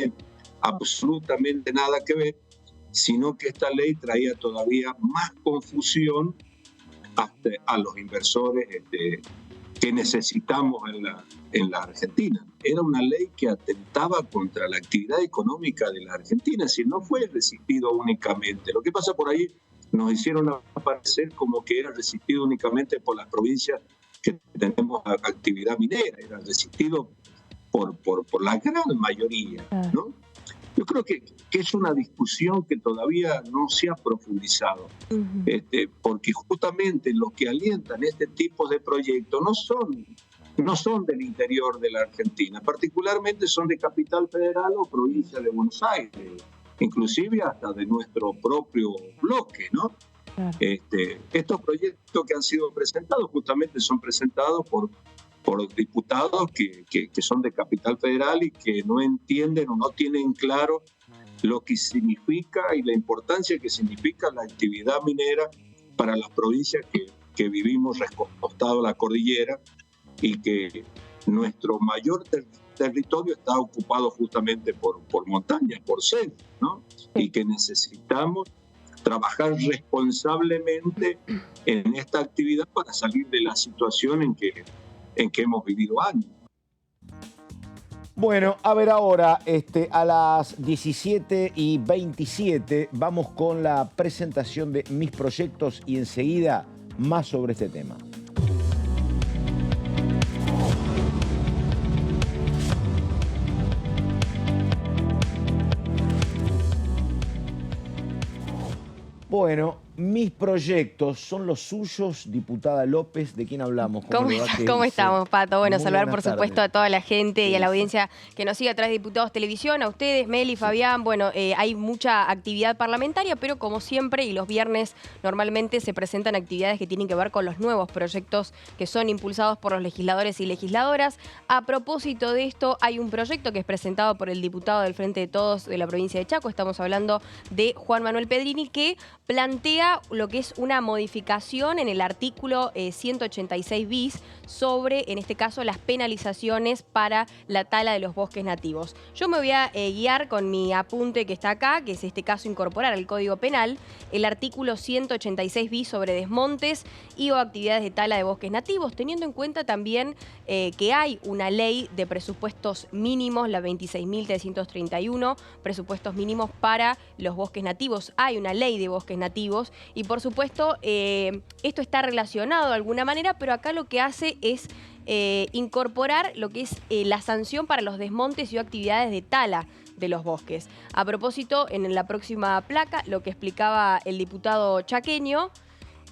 absolutamente nada que ver, sino que esta ley traía todavía más confusión a los inversores que necesitamos en la Argentina. Era una ley que atentaba contra la actividad económica de la Argentina, si no fue resistido únicamente. Lo que pasa por ahí nos hicieron aparecer como que era resistido únicamente por las provincias que tenemos actividad minera, era resistido por la gran mayoría, ¿no? Yo creo que es una discusión que todavía no se ha profundizado, porque justamente los que alientan este tipo de proyectos no son del interior de la Argentina, particularmente son de Capital Federal o provincia de Buenos Aires, inclusive hasta de nuestro propio bloque, ¿no? Claro. Estos proyectos que han sido presentados justamente son presentados por diputados que son de Capital Federal y que no entienden o no tienen claro lo que significa y la importancia que significa la actividad minera para las provincias que vivimos recostados a la cordillera y que nuestro mayor territorio está ocupado justamente por montañas, por selva, ¿no? Y que necesitamos trabajar responsablemente en esta actividad para salir de la situación en que hemos vivido años. Bueno, a ver ahora, a las 17:27 vamos con la presentación de mis proyectos y enseguida más sobre este tema. Bueno, mis proyectos son los suyos, diputada López, ¿de quién hablamos? ¿Cómo estamos, Pato? Bueno, saludar por supuesto a toda la gente y a la audiencia que nos sigue a través de Diputados Televisión, a ustedes, Meli, Fabián. Bueno, hay mucha actividad parlamentaria, pero como siempre, y los viernes normalmente se presentan actividades que tienen que ver con los nuevos proyectos que son impulsados por los legisladores y legisladoras. A propósito de esto, hay un proyecto que es presentado por el diputado del Frente de Todos de la provincia de Chaco, estamos hablando de Juan Manuel Pedrini, que plantea lo que es una modificación en el artículo 186 bis sobre, en este caso, las penalizaciones para la tala de los bosques nativos. Yo me voy a guiar con mi apunte que está acá, que es este caso incorporar al Código Penal el artículo 186 bis sobre desmontes y o actividades de tala de bosques nativos, teniendo en cuenta también que hay una ley de presupuestos mínimos, la 26.331, presupuestos mínimos para los bosques nativos. Hay una ley de bosques nativos y, por supuesto, esto está relacionado de alguna manera, pero acá lo que hace es incorporar lo que es la sanción para los desmontes y actividades de tala de los bosques. A propósito, en la próxima placa, lo que explicaba el diputado chaqueño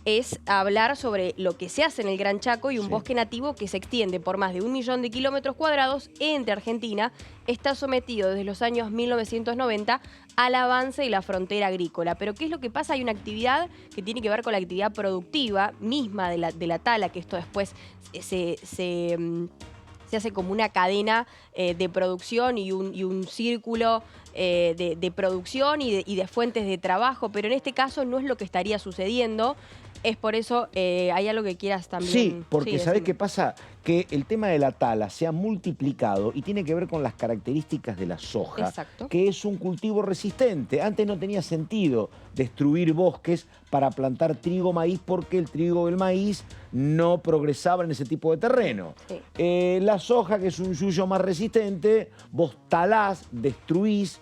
es hablar sobre lo que se hace en el Gran Chaco y un bosque nativo que se extiende por más de 1 millón de kilómetros cuadrados entre Argentina, está sometido desde los años 1990 al avance de la frontera agrícola. Pero ¿qué es lo que pasa? Hay una actividad que tiene que ver con la actividad productiva misma de la tala, que esto después se hace como una cadena de producción y un círculo de producción y de fuentes de trabajo, pero en este caso no es lo que estaría sucediendo. es por eso, hay algo que quieras también. Sí, porque ¿sabés qué pasa? Que el tema de la tala se ha multiplicado y tiene que ver con las características de la soja, que es un cultivo resistente. Antes no tenía sentido destruir bosques para plantar trigo, maíz, porque el trigo y el maíz no progresaban en ese tipo de terreno. La soja, que es un yuyo más resistente, vos talás, destruís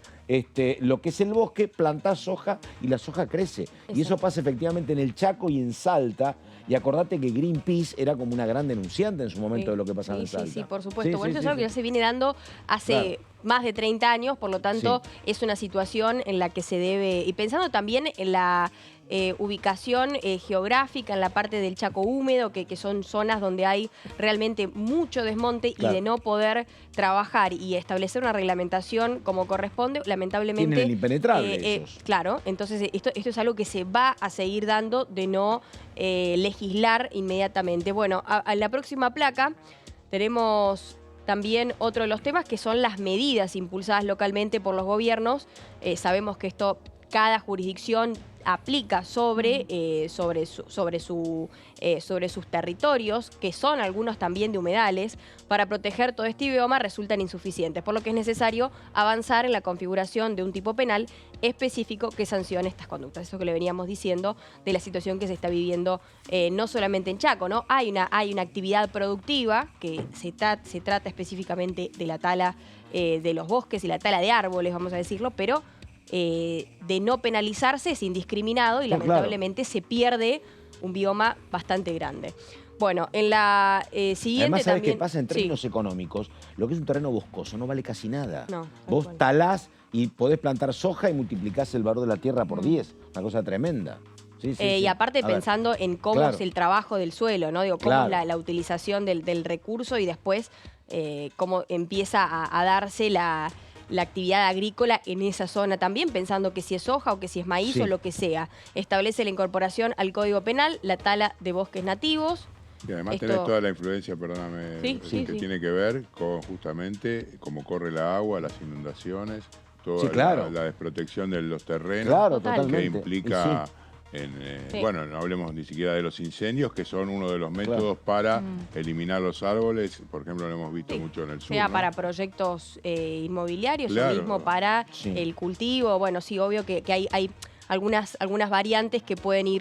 lo que es el bosque, plantás soja y la soja crece. Y eso pasa efectivamente en el Chaco y en Salta. Y acordate que Greenpeace era como una gran denunciante en su momento de lo que pasaba en Salta. Sí, por supuesto. Bueno, eso es algo que ya se viene dando hace más de 30 años, por lo tanto es una situación en la que se debe, y pensando también en la ubicación geográfica, en la parte del Chaco húmedo, que son zonas donde hay realmente mucho desmonte y de no poder trabajar y establecer una reglamentación como corresponde, lamentablemente... Tienen el impenetrable esos. Claro, entonces esto es algo que se va a seguir dando de no legislar inmediatamente. Bueno, a la próxima placa tenemos también otro de los temas que son las medidas impulsadas localmente por los gobiernos. Sabemos que esto cada jurisdicción aplica sobre sus territorios, que son algunos también de humedales, para proteger todo este bioma resultan insuficientes, por lo que es necesario avanzar en la configuración de un tipo penal específico que sancione estas conductas. Eso que le veníamos diciendo de la situación que se está viviendo no solamente en Chaco, ¿no? Hay una actividad productiva que se trata específicamente de la tala de los bosques y la tala de árboles, vamos a decirlo, pero de no penalizarse es indiscriminado y lamentablemente se pierde un bioma bastante grande. Bueno, en la siguiente además, ¿sabes también... qué pasa en términos económicos? Lo que es un terreno boscoso no vale casi nada. No, vos talás y podés plantar soja y multiplicás el valor de la tierra por 10. Una cosa tremenda. Y aparte pensando en cómo es el trabajo del suelo, ¿no? Digo, cómo es la utilización del recurso y después cómo empieza a darse la actividad agrícola en esa zona también, pensando que si es soja o que si es maíz o lo que sea. Establece la incorporación al Código Penal, la tala de bosques nativos. Y además tenés toda la influencia, perdóname, que tiene que ver con justamente cómo corre la agua, las inundaciones, toda la desprotección de los terrenos que implica... Bueno, no hablemos ni siquiera de los incendios, que son uno de los métodos para eliminar los árboles. Por ejemplo, lo hemos visto mucho en el sur. Sea para proyectos inmobiliarios o mismo para el cultivo. Bueno, sí, obvio que hay algunas variantes que pueden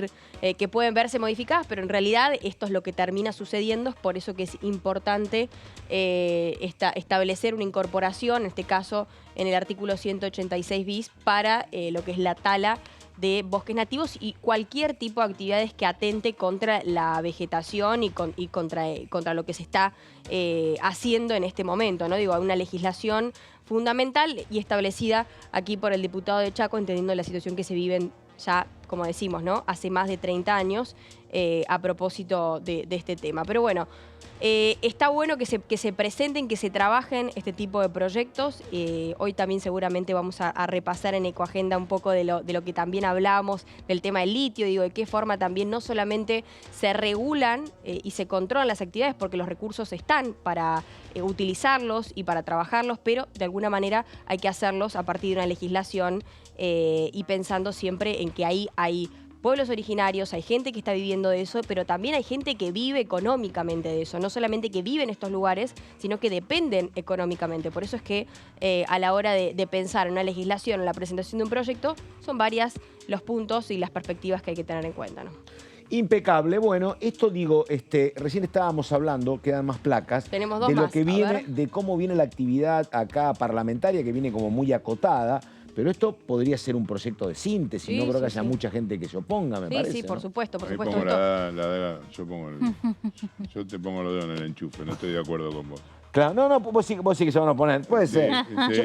verse modificadas, pero en realidad esto es lo que termina sucediendo. Es por eso que es importante establecer una incorporación, en este caso en el artículo 186 bis, para lo que es la tala de bosques nativos y cualquier tipo de actividades que atente contra la vegetación y contra lo que se está haciendo en este momento, ¿no? Digo, hay una legislación fundamental y establecida aquí por el diputado de Chaco, entendiendo la situación que se vive ya, como decimos, ¿no? Hace más de 30 años a propósito de este tema. Pero bueno, está bueno que se presenten, que se trabajen este tipo de proyectos. Hoy también seguramente vamos a repasar en Ecoagenda un poco de lo que también hablábamos del tema del litio, digo, de qué forma también no solamente se regulan y se controlan las actividades, porque los recursos están para utilizarlos y para trabajarlos, pero de alguna manera hay que hacerlos a partir de una legislación y pensando siempre en que ahí hay pueblos originarios, hay gente que está viviendo de eso, pero también hay gente que vive económicamente de eso. No solamente que vive en estos lugares, sino que dependen económicamente. Por eso es que a la hora de pensar en una legislación, en la presentación de un proyecto, son varias los puntos y las perspectivas que hay que tener en cuenta, ¿no? Impecable. Bueno, esto digo, recién estábamos hablando, quedan más placas. Tenemos dos de lo más, que viene, de cómo viene la actividad acá parlamentaria, que viene como muy acotada. Pero esto podría ser un proyecto de síntesis, no creo que haya mucha gente que se oponga, me parece. Sí, por supuesto, por supuesto. Yo te pongo los dedos en el enchufe, no estoy de acuerdo con vos. Claro, no, vos sí que se van a oponer, puede ser. Sí.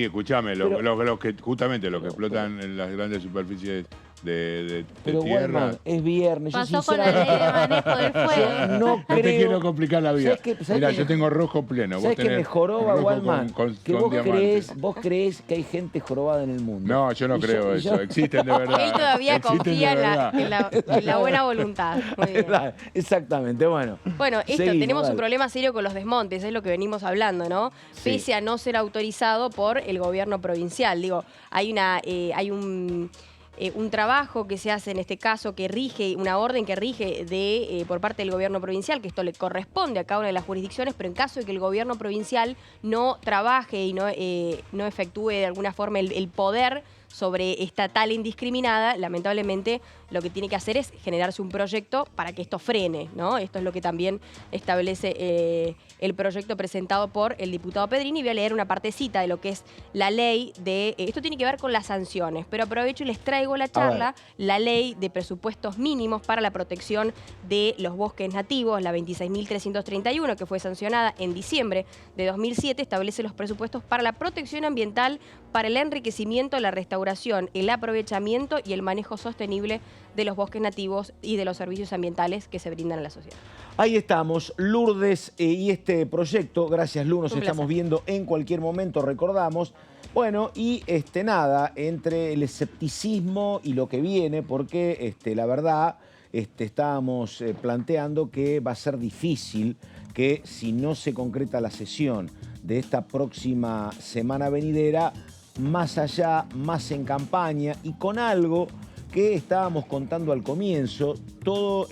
Escuchame, los que justamente los que explotan en las grandes superficies de pero tierra. Bueno, es viernes. Pasó con la ley de manejo del fuego. No te quiero complicar la vida. Mira, yo tengo rojo pleno. ¿Sabes qué me joroba, Walman? Vos creés que hay gente jorobada en el mundo. No, yo no creo eso. Existen de verdad. Él todavía confía en la buena voluntad. Muy bien. Exactamente, bueno. Bueno, tenemos un problema serio con los desmontes, es lo que venimos hablando, ¿no? Pese a no ser autorizado por el gobierno provincial. Digo, hay un un trabajo que se hace en este caso, que rige, una orden que rige por parte del gobierno provincial, que esto le corresponde a cada una de las jurisdicciones, pero en caso de que el gobierno provincial no trabaje y no efectúe de alguna forma el poder sobre estatal indiscriminada, lamentablemente lo que tiene que hacer es generarse un proyecto para que esto frene, ¿no? Esto es lo que también establece el proyecto presentado por el diputado Pedrini. Voy a leer una partecita de lo que es la ley de... esto tiene que ver con las sanciones, pero aprovecho y les traigo la charla, la ley de presupuestos mínimos para la protección de los bosques nativos, la 26.331, que fue sancionada en diciembre de 2007, establece los presupuestos para la protección ambiental, para el enriquecimiento, la restauración, el aprovechamiento y el manejo sostenible de los bosques nativos y de los servicios ambientales que se brindan a la sociedad. Ahí estamos, Lourdes, y este proyecto, gracias Lu, nos estamos viendo en cualquier momento, recordamos. Bueno, y nada, entre el escepticismo y lo que viene, porque la verdad estábamos planteando que va a ser difícil que si no se concreta la sesión de esta próxima semana venidera, más allá, más en campaña y con algo que estábamos contando al comienzo, todo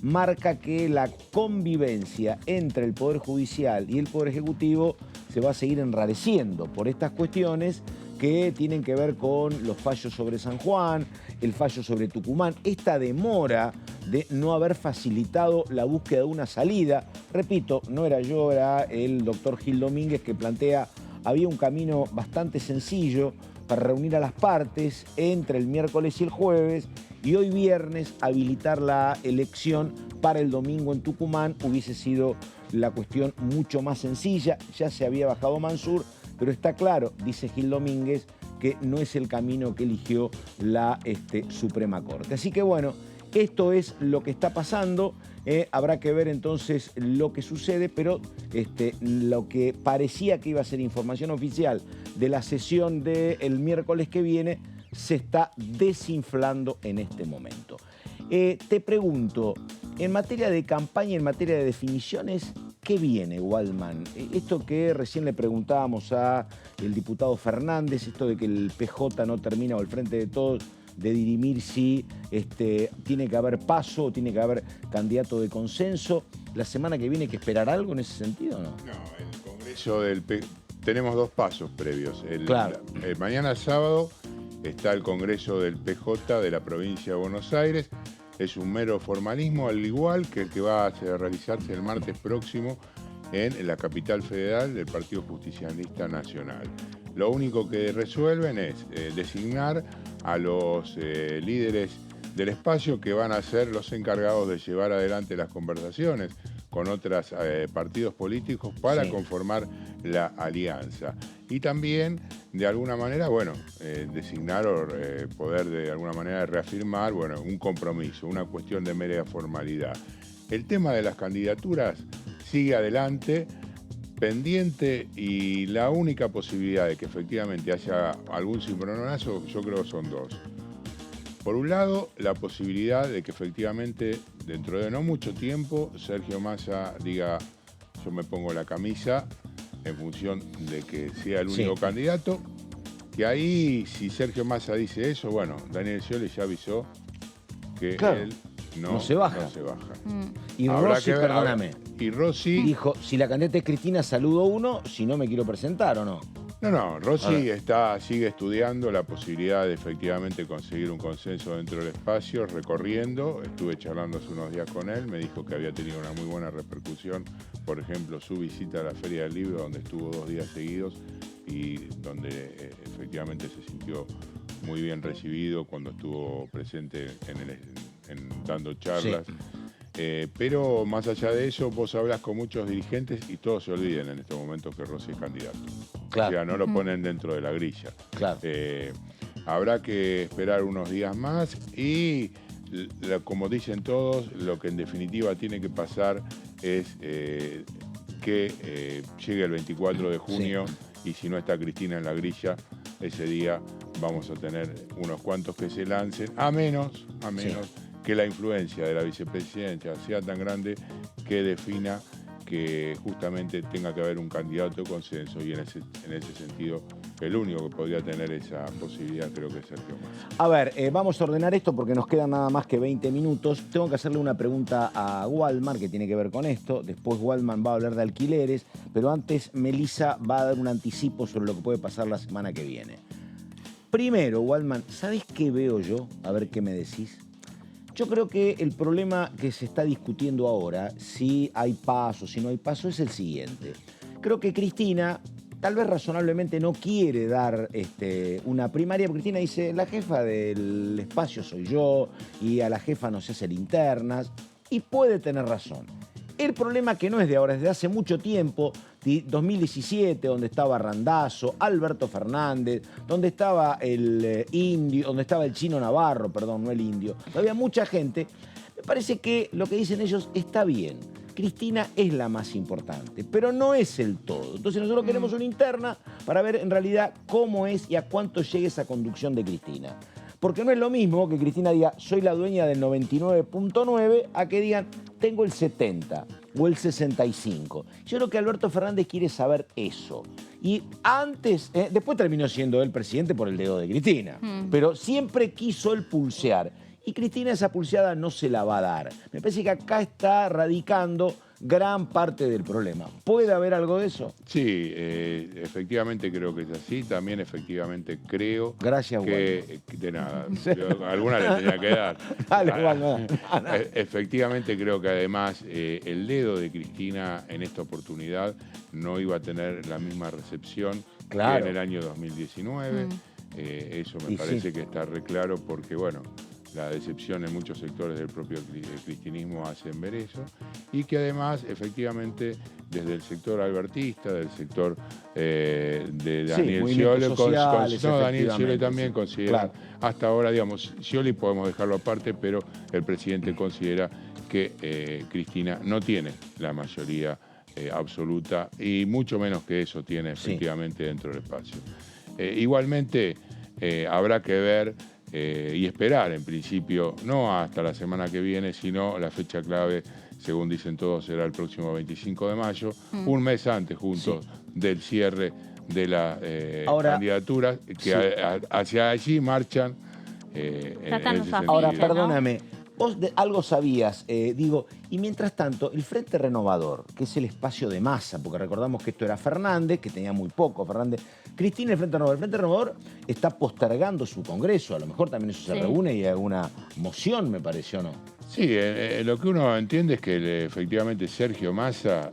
marca que la convivencia entre el Poder Judicial y el Poder Ejecutivo se va a seguir enrareciendo por estas cuestiones que tienen que ver con los fallos sobre San Juan, el fallo sobre Tucumán, esta demora de no haber facilitado la búsqueda de una salida. Repito, no era yo, era el doctor Gil Domínguez que plantea, había un camino bastante sencillo para reunir a las partes entre el miércoles y el jueves, y hoy viernes habilitar la elección para el domingo en Tucumán hubiese sido la cuestión mucho más sencilla. Ya se había bajado Mansur, pero está claro, dice Gil Domínguez, que no es el camino que eligió la Suprema Corte. Así que bueno, esto es lo que está pasando. Habrá que ver entonces lo que sucede, pero lo que parecía que iba a ser información oficial de la sesión del miércoles que viene se está desinflando en este momento. Te pregunto, en materia de campaña, en materia de definiciones, ¿qué viene, Waldman? Esto que recién le preguntábamos al diputado Fernández, esto de que el PJ no termina, o el Frente de Todos, de dirimir si tiene que haber paso o tiene que haber candidato de consenso. ¿La semana que viene hay que esperar algo en ese sentido o no? No, el Congreso del tenemos dos pasos previos. Claro. Mañana sábado está el Congreso del PJ de la provincia de Buenos Aires. Es un mero formalismo, al igual que el que va a realizarse el martes próximo en la capital federal del Partido Justicialista Nacional. Lo único que resuelven es designar a los líderes del espacio que van a ser los encargados de llevar adelante las conversaciones con otros partidos políticos para conformar la alianza. Y también, de alguna manera, bueno, designar o poder de alguna manera reafirmar, bueno, un compromiso, una cuestión de mera formalidad. El tema de las candidaturas sigue adelante, pendiente, y la única posibilidad de que efectivamente haya algún cimbronazo, yo creo que son dos. Por un lado, la posibilidad de que efectivamente, dentro de no mucho tiempo, Sergio Massa diga, yo me pongo la camisa en función de que sea el único candidato, que ahí, si Sergio Massa dice eso, bueno, Daniel Scioli ya avisó que él no se baja. Y Rossi, perdóname. Y Rossi dijo, si la candidata es Cristina, saludo uno, si no me quiero presentar o no. No, Rossi sigue estudiando la posibilidad de efectivamente conseguir un consenso dentro del espacio, recorriendo. Estuve charlando hace unos días con él, me dijo que había tenido una muy buena repercusión, por ejemplo, su visita a la Feria del Libro, donde estuvo 2 días seguidos y donde efectivamente se sintió muy bien recibido cuando estuvo presente dando charlas. Sí. Pero más allá de eso, vos hablas con muchos dirigentes y todos se olvidan en estos momentos que Rossi es candidato. Claro. O sea, no lo ponen dentro de la grilla. Claro. Habrá que esperar unos días más y, como dicen todos, lo que en definitiva tiene que pasar es que llegue el 24 de junio y si no está Cristina en la grilla, ese día vamos a tener unos cuantos que se lancen, a menos que la influencia de la vicepresidencia sea tan grande que defina que justamente tenga que haber un candidato de consenso y en ese sentido el único que podría tener esa posibilidad creo que es Sergio Massa. A ver, vamos a ordenar esto porque nos quedan nada más que 20 minutos. Tengo que hacerle una pregunta a Waldman que tiene que ver con esto. Después Waldman va a hablar de alquileres, pero antes Melissa va a dar un anticipo sobre lo que puede pasar la semana que viene. Primero, Waldman, ¿sabés qué veo yo? A ver qué me decís. Yo creo que el problema que se está discutiendo ahora, si hay paso, si no hay paso, es el siguiente. Creo que Cristina, tal vez razonablemente, no quiere dar una primaria, porque Cristina dice, la jefa del espacio soy yo, y a la jefa no se hacen internas, y puede tener razón. El problema que no es de ahora, es de hace mucho tiempo, 2017, donde estaba Randazzo, Alberto Fernández, donde estaba el indio, donde estaba el chino Navarro, perdón, no el indio. Había mucha gente. Me parece que lo que dicen ellos está bien. Cristina es la más importante, pero no es el todo. Entonces nosotros queremos una interna para ver en realidad cómo es y a cuánto llega esa conducción de Cristina. Porque no es lo mismo que Cristina diga, soy la dueña del 99.9, a que digan, tengo el 70 o el 65. Yo creo que Alberto Fernández quiere saber eso. Y antes, después terminó siendo él presidente por el dedo de Cristina, pero siempre quiso él pulsear. Y Cristina esa pulseada no se la va a dar. Me parece que acá está radicando gran parte del problema. ¿Puede haber algo de eso? Sí, efectivamente creo que es así. También efectivamente creo Gracias, que... De nada, alguna le tenía que dar. Dale, efectivamente creo que además el dedo de Cristina en esta oportunidad no iba a tener la misma recepción que en el año 2019. Eso me parece que está re claro porque, bueno, la decepción en muchos sectores del propio cristinismo hacen ver eso, y que además, efectivamente, desde el sector albertista, del sector de Daniel Scioli, Daniel Scioli también considera, hasta ahora, digamos, Scioli podemos dejarlo aparte, pero el presidente considera que Cristina no tiene la mayoría absoluta, y mucho menos que eso tiene efectivamente dentro del espacio. Igualmente, habrá que ver y esperar, en principio, no hasta la semana que viene, sino la fecha clave, según dicen todos, será el próximo 25 de mayo, un mes antes, juntos, del cierre de las candidaturas, que hacia allí marchan. Ahora, perdóname, vos algo sabías, y mientras tanto, el Frente Renovador, que es el espacio de Massa, porque recordamos que esto era Fernández, que tenía muy poco, Fernández, Cristina, el Frente Renovador está postergando su congreso, a lo mejor también eso se reúne y hay alguna moción, me pareció, ¿no? Sí, lo que uno entiende es que efectivamente Sergio Massa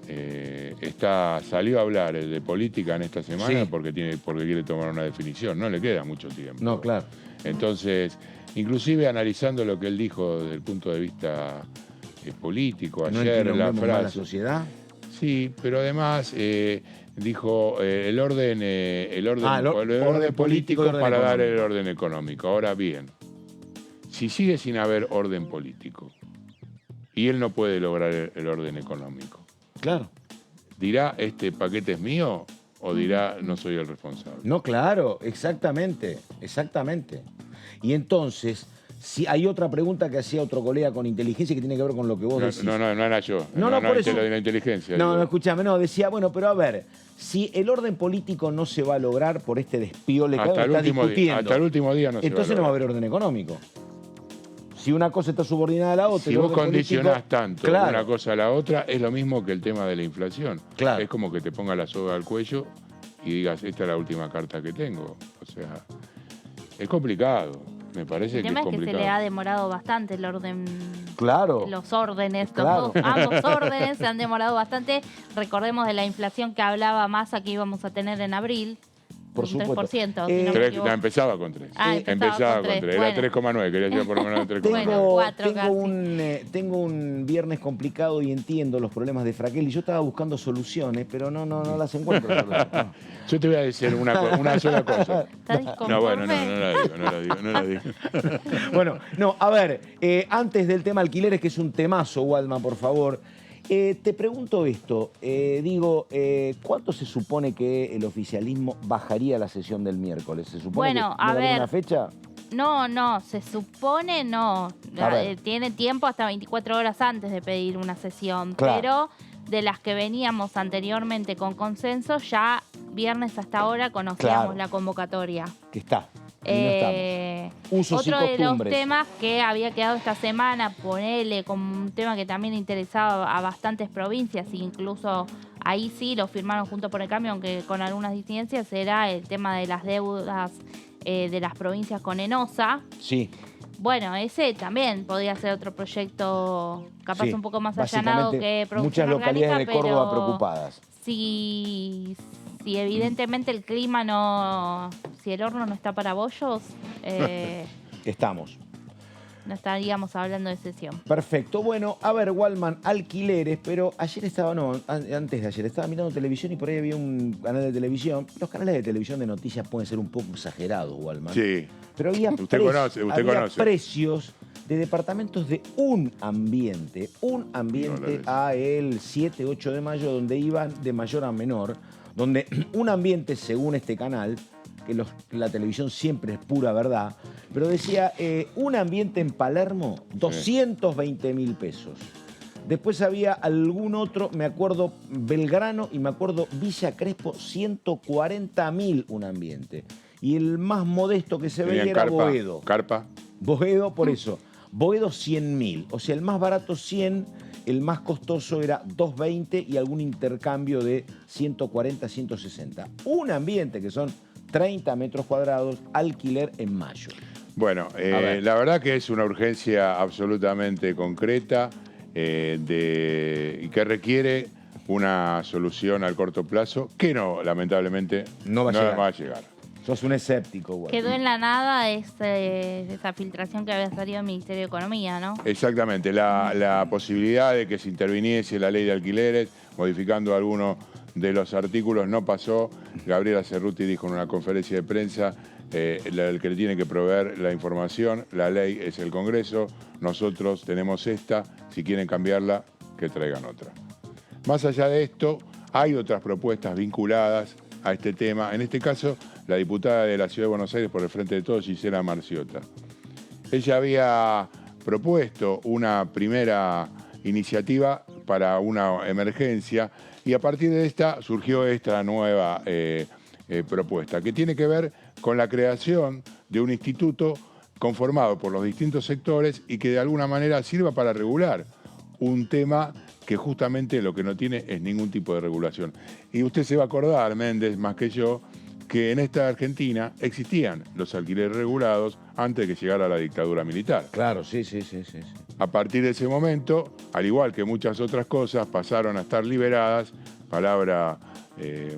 salió a hablar de política en esta semana porque quiere tomar una definición, no le queda mucho tiempo. No, claro. Entonces, inclusive analizando lo que él dijo desde el punto de vista político, ayer, la frase... la sociedad? Sí, pero además dijo el orden político para dar el orden económico. Ahora bien, si sigue sin haber orden político y él no puede lograr el orden económico, claro, ¿dirá este paquete es mío o dirá no soy el responsable? No, claro, exactamente. Y entonces, si hay otra pregunta que hacía otro colega con inteligencia que tiene que ver con lo que vos decís. No era yo. No, por eso. Lo de la inteligencia. No, escúchame, decía, bueno, pero a ver, si el orden político no se va a lograr por este despiole que está discutiendo, hasta el último día no se va a lograr. Entonces no va a haber orden económico. Si una cosa está subordinada a la otra... Si vos condicionás tanto una cosa a la otra, es lo mismo que el tema de la inflación. Claro. Es como que te ponga la soga al cuello y digas, esta es la última carta que tengo. O sea, es complicado. Me parece que es complicado. El tema es que se le ha demorado bastante el orden. Claro. Los órdenes, ambos órdenes se han demorado bastante. Recordemos de la inflación que hablaba Massa que íbamos a tener en abril. Por supuesto. 3%. Empezaba con 3. Empezaba con 3. Era 3,9, quería decir por lo menos 3,9. Tengo un viernes complicado y entiendo los problemas de Fraquelli. Yo estaba buscando soluciones, pero no las encuentro. Yo te voy a decir una sola cosa. No la digo. Bueno, a ver, antes del tema alquileres, que es un temazo, Waldman, por favor. Te pregunto esto, ¿cuánto se supone que el oficialismo bajaría la sesión del miércoles? ¿Se supone que una fecha? No, se supone no. Tiene tiempo hasta 24 horas antes de pedir una sesión, pero de las que veníamos anteriormente con consenso, ya viernes hasta ahora conocíamos la convocatoria. Que está. Otro de los temas que había quedado esta semana, ponele como un tema que también interesaba a bastantes provincias, incluso ahí sí lo firmaron junto por el cambio, aunque con algunas disidencias, era el tema de las deudas de las provincias con ENOSA. Sí. Bueno, ese también podría ser otro proyecto capaz un poco más allanado que producción muchas localidades orgánica, de Córdoba preocupadas. Si evidentemente el clima no... Si el horno no está para bollos... Estamos. No estaríamos hablando de sesión. Perfecto. Bueno, a ver, Walman, alquileres, pero ayer estaba, antes de ayer, estaba mirando televisión y por ahí había un canal de televisión. Los canales de televisión de noticias pueden ser un poco exagerados, Walman. Sí. Pero había, precios de departamentos de un ambiente a el 7, 8 de mayo, donde iban de mayor a menor, donde un ambiente, según este canal, que la televisión siempre es pura verdad, pero decía, un ambiente en Palermo, 220.000 pesos. Después había algún otro, me acuerdo Belgrano y me acuerdo Villa Crespo, 140.000 un ambiente. Y el más modesto que se veía era Boedo. Carpa. Boedo, por eso. Boedo, 100.000. O sea, el más barato, 100. El más costoso era 220 y algún intercambio de 140, 160. Un ambiente que son 30 metros cuadrados, alquiler en mayo. Bueno, la verdad que es una urgencia absolutamente concreta y que requiere una solución al corto plazo que lamentablemente no va a llegar. Sos un escéptico, güey. Quedó en la nada esa filtración que había salido del Ministerio de Economía, ¿no? Exactamente, la posibilidad de que se interviniese la ley de alquileres, modificando algunos de los artículos, no pasó. Gabriela Cerruti dijo en una conferencia de prensa, el que le tiene que proveer la información, la ley es el Congreso, nosotros tenemos esta, si quieren cambiarla, que traigan otra. Más allá de esto, hay otras propuestas vinculadas a este tema, en este caso, la diputada de la Ciudad de Buenos Aires por el Frente de Todos, Gisela Marciota. Ella había propuesto una primera iniciativa para una emergencia y a partir de esta surgió esta nueva propuesta que tiene que ver con la creación de un instituto conformado por los distintos sectores y que de alguna manera sirva para regular un tema que justamente lo que no tiene es ningún tipo de regulación. Y usted se va a acordar, Méndez, más que yo, que en esta Argentina existían los alquileres regulados antes de que llegara la dictadura militar. Claro, sí. A partir de ese momento, al igual que muchas otras cosas, pasaron a estar liberadas, palabra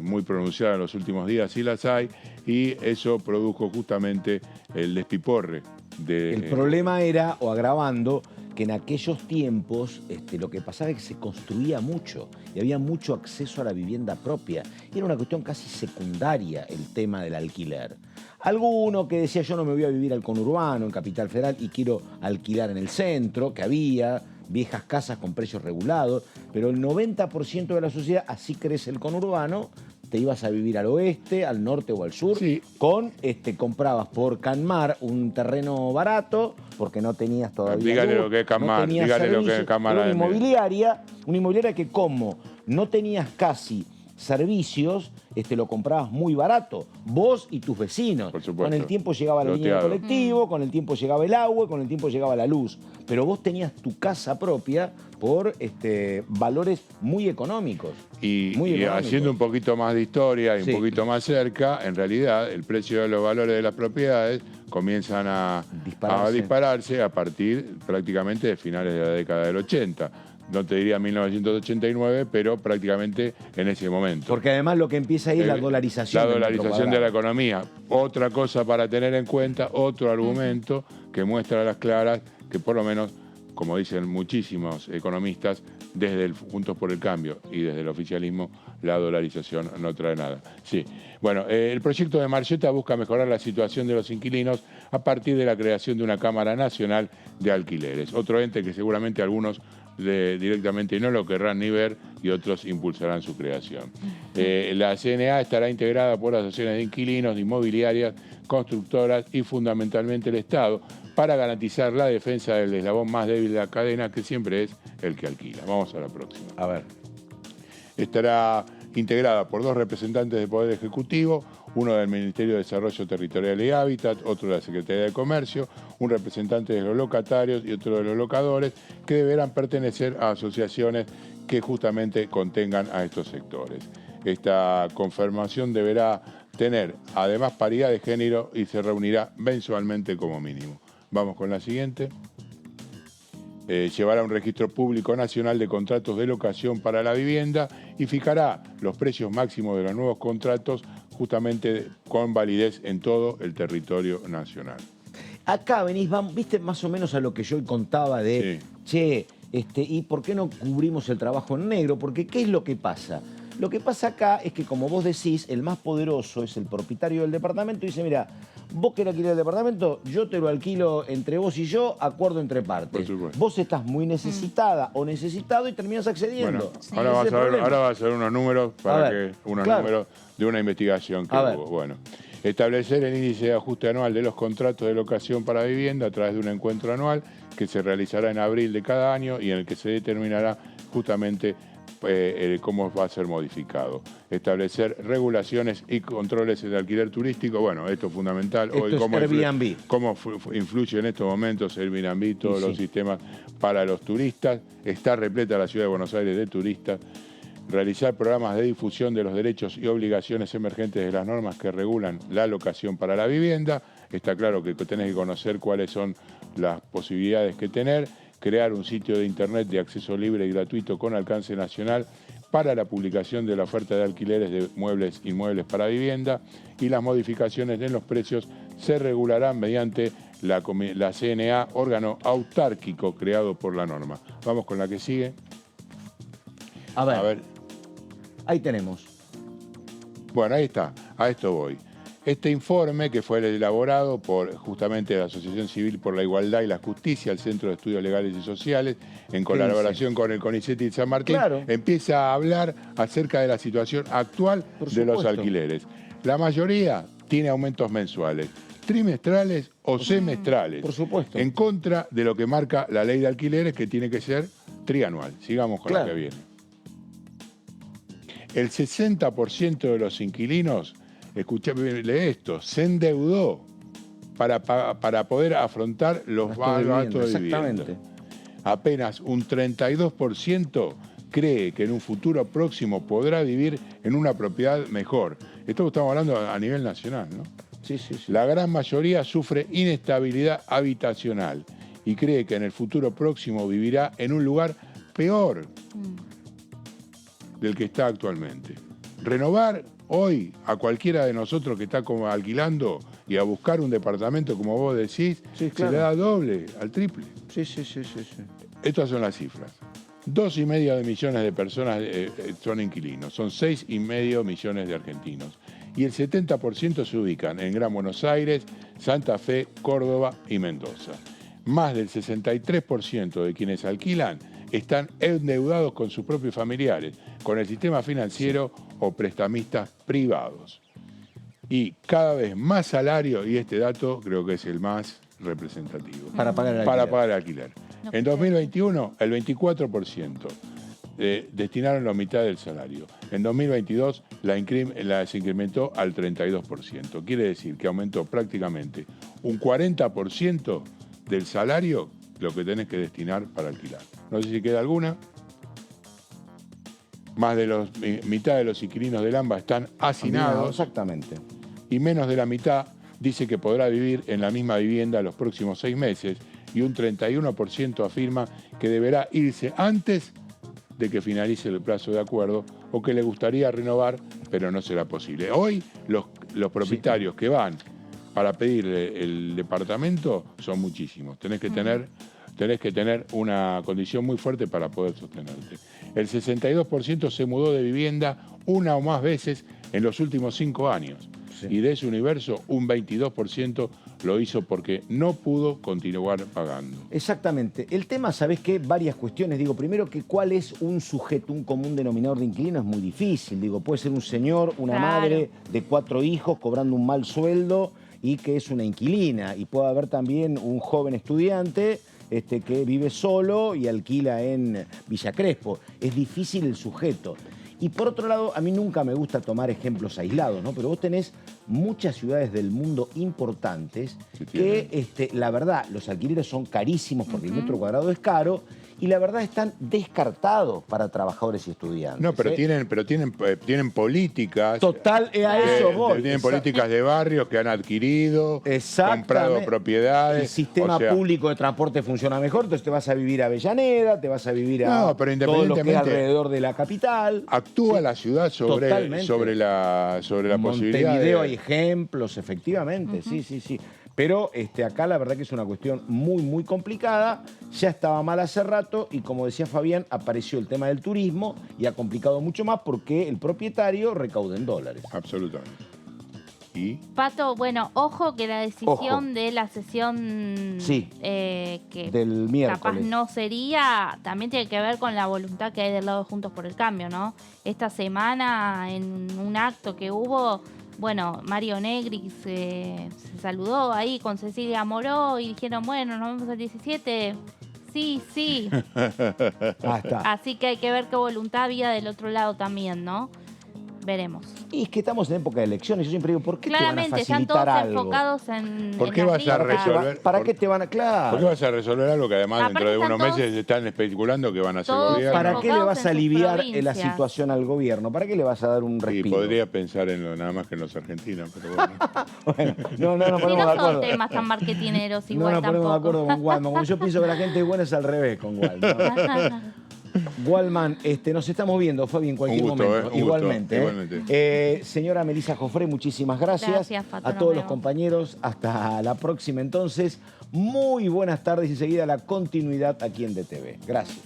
muy pronunciada en los últimos días, sí las hay, y eso produjo justamente el despiporre. El problema era, o agravando, que en aquellos tiempos lo que pasaba es que se construía mucho y había mucho acceso a la vivienda propia. Y era una cuestión casi secundaria el tema del alquiler. Alguno que decía yo no me voy a vivir al conurbano, en Capital Federal, y quiero alquilar en el centro, que había viejas casas con precios regulados, pero el 90% de la sociedad, así crece el conurbano, te ibas a vivir al oeste, al norte o al sur, comprabas por Canmar un terreno barato, porque no tenías todavía dígale lo que es Canmar, dígale lo que es Canmar. Una inmobiliaria que como no tenías casi servicios, lo comprabas muy barato, vos y tus vecinos. Por supuesto. Con el tiempo llegaba la línea de colectivo, con el tiempo llegaba el agua, con el tiempo llegaba la luz. Pero vos tenías tu casa propia por valores muy económicos. Y haciendo un poquito más de historia y un poquito más cerca, en realidad el precio de los valores de las propiedades comienzan a dispararse a partir prácticamente de finales de la década del 80. No te diría 1989, pero prácticamente en ese momento. Porque además lo que empieza ahí es la dolarización. La dolarización de la economía. Otra cosa para tener en cuenta, otro argumento que muestra a las claras que por lo menos, como dicen muchísimos economistas, desde el Juntos por el Cambio y desde el oficialismo, la dolarización no trae nada. Sí. Bueno, el proyecto de Marciota busca mejorar la situación de los inquilinos a partir de la creación de una Cámara Nacional de Alquileres. Otro ente que seguramente algunos directamente no lo querrán ni ver y otros impulsarán su creación. La CNA estará integrada por asociaciones de inquilinos, de inmobiliarias, constructoras y fundamentalmente el Estado para garantizar la defensa del eslabón más débil de la cadena, que siempre es el que alquila. Vamos a la próxima. A ver. Estará integrada por 2 representantes del Poder Ejecutivo, uno del Ministerio de Desarrollo Territorial y Hábitat, otro de la Secretaría de Comercio, un representante de los locatarios y otro de los locadores, que deberán pertenecer a asociaciones que justamente contengan a estos sectores. Esta conformación deberá tener además paridad de género y se reunirá mensualmente como mínimo. Vamos con la siguiente. Llevará un registro público nacional de contratos de locación para la vivienda y fijará los precios máximos de los nuevos contratos justamente con validez en todo el territorio nacional. Acá venís, viste más o menos a lo que yo contaba de, che, ¿y por qué no cubrimos el trabajo en negro? Porque ¿qué es lo que pasa? Lo que pasa acá es que, como vos decís, el más poderoso es el propietario del departamento y dice, mira, vos querés alquilar el departamento, yo te lo alquilo entre vos y yo, acuerdo entre partes. Vos estás muy necesitada o necesitado y terminas accediendo. Bueno, ahora vas a ver unos números números de una investigación que hubo. Bueno, establecer el índice de ajuste anual de los contratos de locación para vivienda a través de un encuentro anual que se realizará en abril de cada año y en el que se determinará justamente cómo va a ser modificado. Establecer regulaciones y controles de alquiler turístico. Bueno, esto es fundamental. Hoy, cómo influye en estos momentos Airbnb, todos los sistemas para los turistas. Está repleta la ciudad de Buenos Aires de turistas. Realizar programas de difusión de los derechos y obligaciones emergentes de las normas que regulan la locación para la vivienda. Está claro que tenés que conocer cuáles son las posibilidades que tener. Crear un sitio de internet de acceso libre y gratuito con alcance nacional para la publicación de la oferta de alquileres de muebles e inmuebles para vivienda, y las modificaciones en los precios se regularán mediante la CNA, órgano autárquico creado por la norma. Vamos con la que sigue. A ver. Ahí tenemos. Bueno, ahí está. A esto voy. Este informe, que fue elaborado por justamente la Asociación Civil por la Igualdad y la Justicia, el Centro de Estudios Legales y Sociales, en colaboración con el CONICET y San Martín, empieza a hablar acerca de la situación actual de los alquileres. La mayoría tiene aumentos mensuales, trimestrales o semestrales. Por supuesto. En contra de lo que marca la ley de alquileres, que tiene que ser trianual. Sigamos con lo que viene. El 60% de los inquilinos, escuchame esto, se endeudó para poder afrontar los gastos de vivienda. Apenas un 32% cree que en un futuro próximo podrá vivir en una propiedad mejor. Esto estamos hablando a nivel nacional, ¿no? Sí. La gran mayoría sufre inestabilidad habitacional y cree que en el futuro próximo vivirá en un lugar peor del que está actualmente. Renovar hoy a cualquiera de nosotros que está como alquilando y a buscar un departamento, como vos decís, se le da doble, al triple. Sí. Estas son las cifras. 2,5 millones de personas son inquilinos, son 6,5 millones de argentinos. Y el 70% se ubican en Gran Buenos Aires, Santa Fe, Córdoba y Mendoza. Más del 63% de quienes alquilan están endeudados con sus propios familiares, con el sistema financiero o prestamistas privados. Y cada vez más salario, y este dato creo que es el más representativo. Para pagar el alquiler. En 2021, el 24% destinaron la mitad del salario. En 2022 se incrementó al 32%. Quiere decir que aumentó prácticamente un 40% del salario lo que tenés que destinar para alquilar. No sé si queda alguna. Más de mitad de los inquilinos del AMBA están hacinados. Exactamente. Y menos de la mitad dice que podrá vivir en la misma vivienda los próximos 6 meses. Y un 31% afirma que deberá irse antes de que finalice el plazo de acuerdo o que le gustaría renovar, pero no será posible. Hoy los propietarios que van para pedir el departamento son muchísimos. Tenés que tener una condición muy fuerte para poder sostenerte. El 62% se mudó de vivienda una o más veces en los últimos 5 años. Y de ese universo, un 22% lo hizo porque no pudo continuar pagando. Exactamente. El tema, ¿sabés qué? Varias cuestiones. Digo, primero, que cuál es un sujeto, un común denominador de inquilino es muy difícil. Digo, puede ser un señor, una madre de 4 hijos cobrando un mal sueldo y que es una inquilina. Y puede haber también un joven estudiante que vive solo y alquila en Villa Crespo. Es difícil el sujeto. Y por otro lado, a mí nunca me gusta tomar ejemplos aislados, ¿no? Pero vos tenés muchas ciudades del mundo importantes que, la verdad, los alquileres son carísimos porque el metro cuadrado es caro y la verdad están descartados para trabajadores y estudiantes. No, pero tienen políticas. Total, a eso voy. Tienen políticas de barrios que han adquirido, comprado propiedades. El sistema público de transporte funciona mejor, entonces te vas a vivir a Avellaneda, te vas a vivir a todo lo que es alrededor de la capital. Actúa la ciudad sobre la posibilidad Montevideo hay ejemplos, efectivamente, sí. Pero acá la verdad que es una cuestión muy, muy complicada. Ya estaba mal hace rato y como decía Fabián, apareció el tema del turismo y ha complicado mucho más porque el propietario recauda en dólares. Absolutamente. ¿Y? Pato, bueno, ojo que la decisión de la sesión que del miércoles capaz no sería, también tiene que ver con la voluntad que hay del lado de Juntos por el Cambio, ¿no? Esta semana en un acto que hubo... Bueno, Mario Negri se saludó ahí con Cecilia Moró y dijeron, bueno, nos vemos el 17. Sí. Así que hay que ver qué voluntad había del otro lado también, ¿no? Veremos. Y es que estamos en época de elecciones. Yo siempre digo, ¿por qué claramente, te van a están facilitar todos algo? Enfocados en ¿Por qué vas a resolver? ¿Para qué te van a...? Claro. ¿Por qué vas a resolver algo que además dentro de unos meses están especulando que van a ser gobierno? ¿Para qué le vas a aliviar la situación al gobierno? ¿Para qué le vas a dar un respiro? Sí, podría pensar en nada más que en los argentinos, pero bueno. No ponemos de acuerdo. No son temas tan marketineros igual tampoco. No nos ponemos de acuerdo con Walman. Como yo pienso que la gente es buena es al revés con Walman. Walman, nos estamos viendo, Fabi, en cualquier momento. Igualmente. Señora Melissa Jofré, muchísimas gracias. Gracias, Pato, a todos los compañeros. Hasta la próxima entonces. Muy buenas tardes y seguida la continuidad aquí en DTV. Gracias.